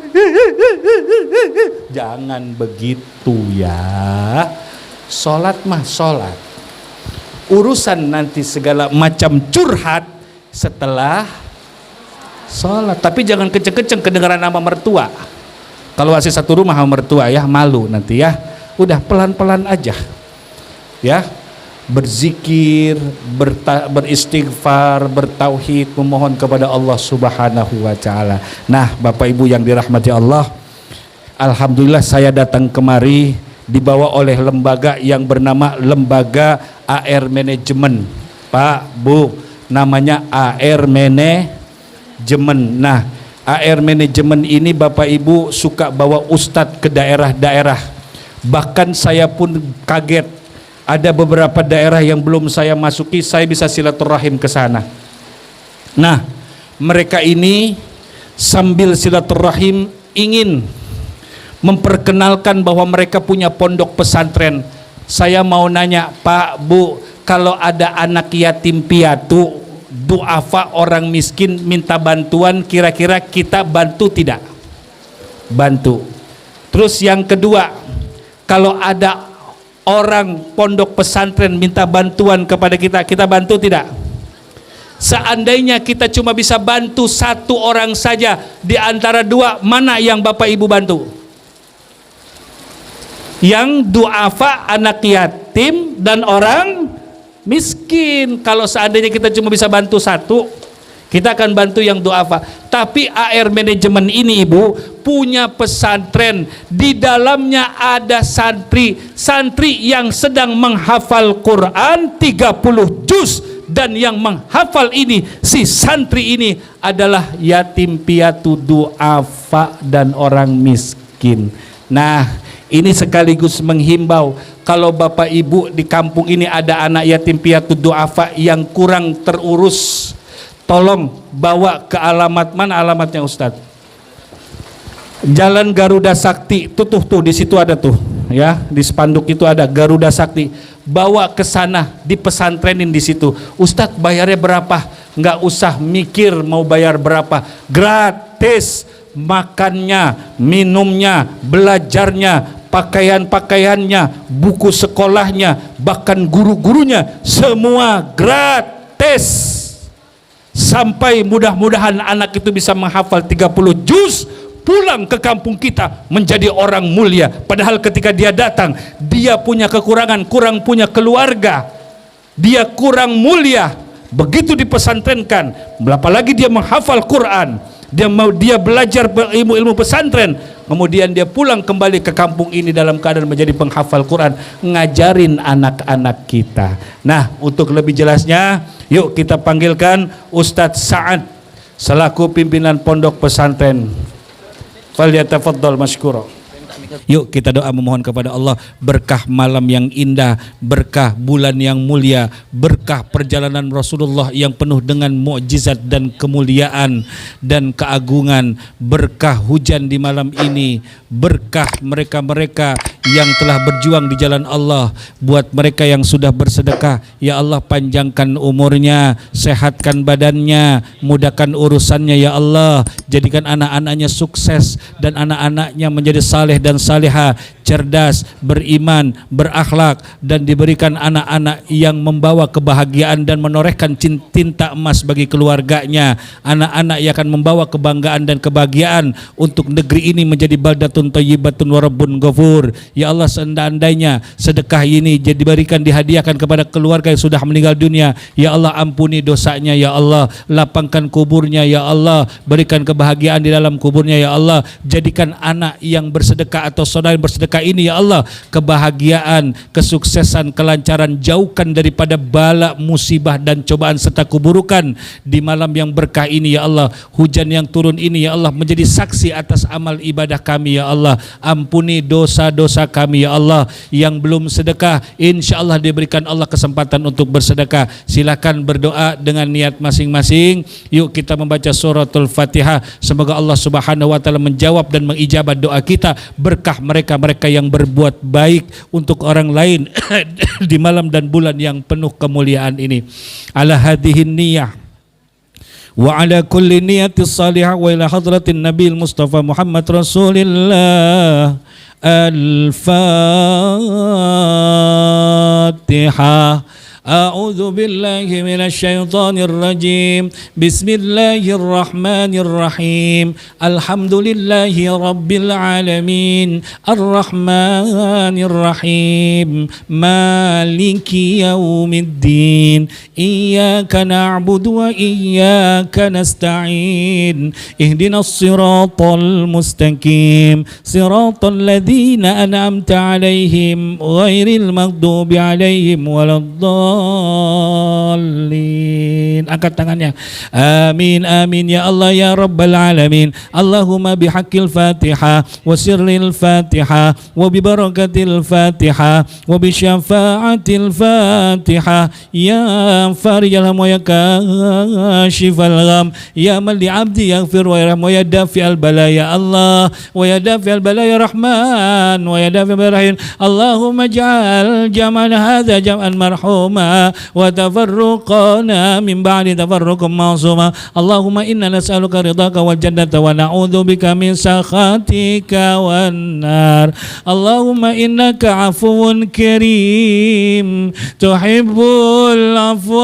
Jangan begitu ya. Sholat mah sholat. Urusan nanti segala macam curhat setelah sholat. Tapi jangan kenceng-kenceng kedengaran nama mertua. Kalau masih satu rumah sama mertua ya, malu nanti ya. Udah pelan-pelan aja ya. Berzikir, beristighfar, bertauhid, memohon kepada Allah Subhanahu wa Ta'ala. Nah Bapak Ibu yang dirahmati Allah, alhamdulillah saya datang kemari dibawa oleh lembaga yang bernama Lembaga AR Manajemen. Pak, Bu, namanya AR Manajemen. Nah AR Manajemen ini Bapak Ibu suka bawa ustadz ke daerah-daerah. Bahkan saya pun kaget, ada beberapa daerah yang belum saya masuki, saya bisa silaturahim ke sana. Nah, mereka ini sambil silaturahim ingin memperkenalkan bahwa mereka punya pondok pesantren. Saya mau nanya, Pak, Bu, kalau ada anak yatim piatu, duafa, orang miskin minta bantuan, kira-kira kita bantu tidak? Bantu. Terus yang kedua, kalau ada orang pondok pesantren minta bantuan kepada kita, kita bantu tidak? Seandainya kita cuma bisa bantu satu orang saja di antara dua, mana yang Bapak Ibu bantu? Yang duafa, anak yatim dan orang miskin. Kalau seandainya kita cuma bisa bantu satu, kita akan bantu yang duafa. Tapi AR manajemen ini Ibu punya pesantren, di dalamnya ada santri yang sedang menghafal Quran 30 juz, dan yang menghafal ini, si santri ini adalah yatim piatu, duafa dan orang miskin. Nah, ini sekaligus menghimbau, kalau Bapak Ibu di kampung ini ada anak yatim piatu duafa yang kurang terurus, tolong bawa ke alamat, mana alamatnya Ustadz? Jalan Garuda Sakti, tuh di situ ada tuh, ya, di spanduk itu ada Garuda Sakti. Bawa ke sana, dipesantrenin di situ. Ustadz, bayarnya berapa? Nggak usah mikir mau bayar berapa, gratis. Makannya, minumnya, belajarnya, pakaian-pakaiannya, buku sekolahnya, bahkan guru-gurunya, semua gratis. Sampai mudah-mudahan anak itu bisa menghafal 30 juz, pulang ke kampung kita menjadi orang mulia. Padahal ketika dia datang, dia punya kekurangan, kurang punya keluarga, dia kurang mulia. Begitu dipesantrenkan, apalagi dia menghafal Quran, dia belajar ilmu pesantren, kemudian dia pulang kembali ke kampung ini dalam keadaan menjadi penghafal Quran, ngajarin anak-anak kita. Nah, untuk lebih jelasnya, yuk kita panggilkan Ustadz Sa'ad selaku pimpinan pondok pesantren. Falyatafaddal masykura. Yuk kita doa memohon kepada Allah berkah malam yang indah, berkah bulan yang mulia, berkah perjalanan Rasulullah yang penuh dengan mukjizat dan kemuliaan dan keagungan, berkah hujan di malam ini, berkah mereka-mereka yang telah berjuang di jalan Allah, buat mereka yang sudah bersedekah, ya Allah panjangkan umurnya, sehatkan badannya, mudahkan urusannya ya Allah, jadikan anak-anaknya sukses dan anak-anaknya menjadi saleh dan salihah, cerdas, beriman, berakhlak, dan diberikan anak-anak yang membawa kebahagiaan dan menorehkan tinta emas bagi keluarganya, anak-anak yang akan membawa kebanggaan dan kebahagiaan untuk negeri ini menjadi baldatun thayyibatun wa rabbun ghafur. Ya Allah, seandainya sedekah ini jadi diberikan, dihadiahkan kepada keluarga yang sudah meninggal dunia, ya Allah ampuni dosanya ya Allah, lapangkan kuburnya ya Allah, berikan kebahagiaan di dalam kuburnya ya Allah, jadikan anak yang bersedekah atau saudara yang bersedekah ini ya Allah kebahagiaan, kesuksesan, kelancaran, jauhkan daripada bala, musibah dan cobaan serta keburukan di malam yang berkah ini ya Allah. Hujan yang turun ini ya Allah menjadi saksi atas amal ibadah kami ya Allah, ampuni dosa-dosa kami ya Allah. Yang belum sedekah insya Allah diberikan Allah kesempatan untuk bersedekah, silakan berdoa dengan niat masing-masing. Yuk kita membaca suratul Fatihah, semoga Allah Subhanahu wa taala menjawab dan mengijabah doa kita, berkah mereka-mereka yang berbuat baik untuk orang lain di malam dan bulan yang penuh kemuliaan ini. Ala hadhihi niyah wa ala kulli niyatis salihah wa ila hadratin Nabil Mustafa Muhammad Rasulillah. Al-Fatihah. أعوذ بالله من الشيطان الرجيم بسم الله الرحمن الرحيم الحمد لله رب العالمين الرحمن الرحيم مالك يوم الدين إياك نعبد وإياك نستعين اهدنا الصراط المستقيم صراط الذين أنعمت عليهم غير المغضوب عليهم ولا الضالين. Angkat tangannya. Amin amin ya Allah ya Rabbal alamin. Allahumma bihaqqil Fatihah wa sirril Fatihah wa bi barakatil Fatihah wa bi syafaatil Fatihah ya farijal ham wa ya kashifal gham ya man li abdi yaghfir wa yarham wa ya dafi'al bala ya Allah wa ya dafi'al bala ya Rahman wa ya dafi'al rahim. Allahumma ja'al jam'ana hadza jam'an marhuma wa tafarruqana min بعد تفرقا معصوما اللهم إنا نسألك رضاك والجنة ونعوذ بك من سخطك والنار اللهم إنك عفو كريم تحب العفو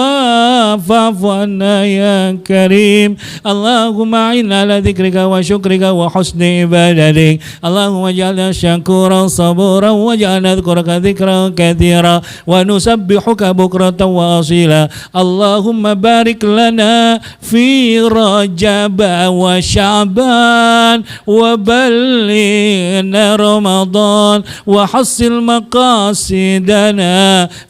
فاعف عنا يا كريم اللهم أعنا على ذكرك وشكرك وحسن عبادتك اللهم اجعلنا شكورا صبورا واجعلنا نذكرك ذكرا كثيرا ونسبحك بكرة وأصيلا اللهم بارك لنا في رجب وشعبان وبلغنا رمضان وحصل مقاصدنا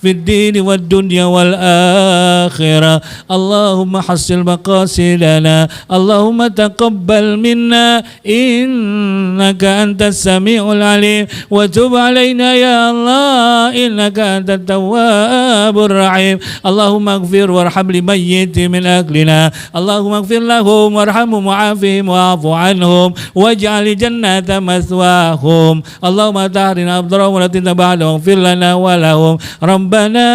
في الدين والدنيا والآخرة اللهم حصل مقاصدنا اللهم تقبل منا إنك أنت السميع العليم وتب علينا يا الله إنك أنت التواب الرحيم اللهم اغفر وارحم لميت من أجلنا اللهم اغفر لهم وارحمهم وعافهم واعف عنهم واجعل الجنة مثواهم اللهم طهرنا أبصارهم ولا تتبعنا واغفر لنا ولهم ربنا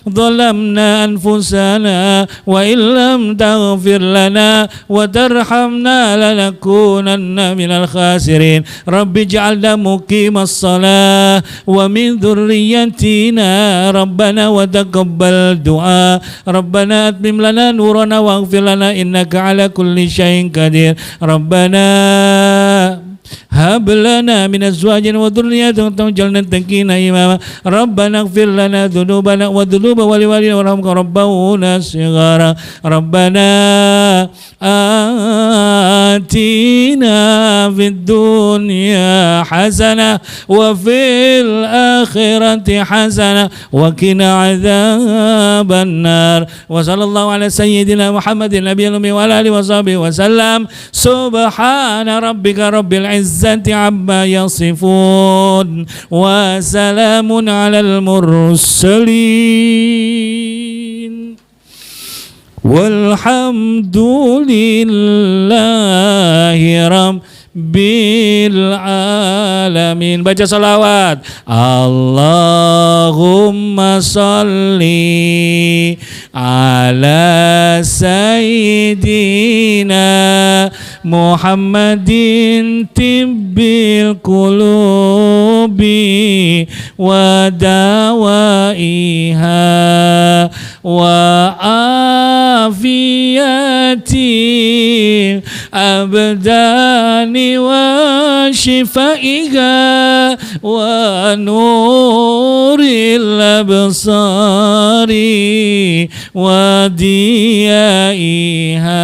ظلمنا أنفسنا وإن لم تغفر لنا وترحمنا لنكونن من الخاسرين رب اجعلنا مقيم الصلاة ومن ذريتنا ربنا وتقبل دعاء ربنا أتمم لنا نورنا واغفر لنا إنك على كل شيء قدير ربنا هب لنا من أزواجنا وذرياتنا واجعلنا للمتقين إماما ربنا اغفر لنا ذنوبنا وذنوب والوالدين وارحمهم ربنا صغارا ربنا آتنا في الدنيا حسنة وفي الآخرة حسنة وقنا عذاب النار وصلى الله على سيدنا محمد النبي الأمي وعلى آله وصحبه وسلم سبحان ربك رب العزة عما يصفون وسلام على المرسلين والحمد لله رب العالمين. Baca salawat. Allahumma salli ala sayyidina Muhammadin tibbil qulubi wa dawaiha wa afiyati abdani wa shifaiha wa nuril absari wa diyaiha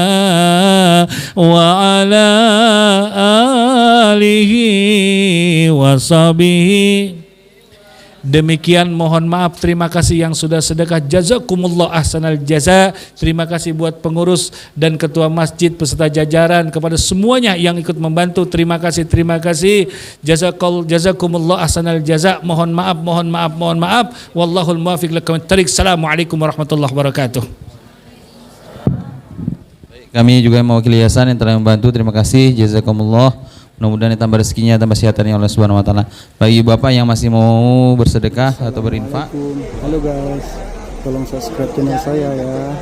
wa ala alihi wa sahbihi. Demikian, mohon maaf, terima kasih yang sudah sedekah. Jazakumullah ahsanal jaza. Terima kasih buat pengurus dan ketua masjid beserta jajaran, kepada semuanya yang ikut membantu. Terima kasih, terima kasih. Jazakumullah ahsanal jaza. Mohon maaf. Wallahul muwaffiq liqawmit thoriq. Assalamualaikum warahmatullahi wabarakatuh. Kami juga mewakili yayasan yang telah membantu. Terima kasih, jazakumullah. Mudah-mudahan ditambah rezekinya, tambah sehatannya oleh Subhanahu wa taala. Bagi Bapak yang masih mau bersedekah atau berinfak. Halo guys, tolong subscribe channel saya ya.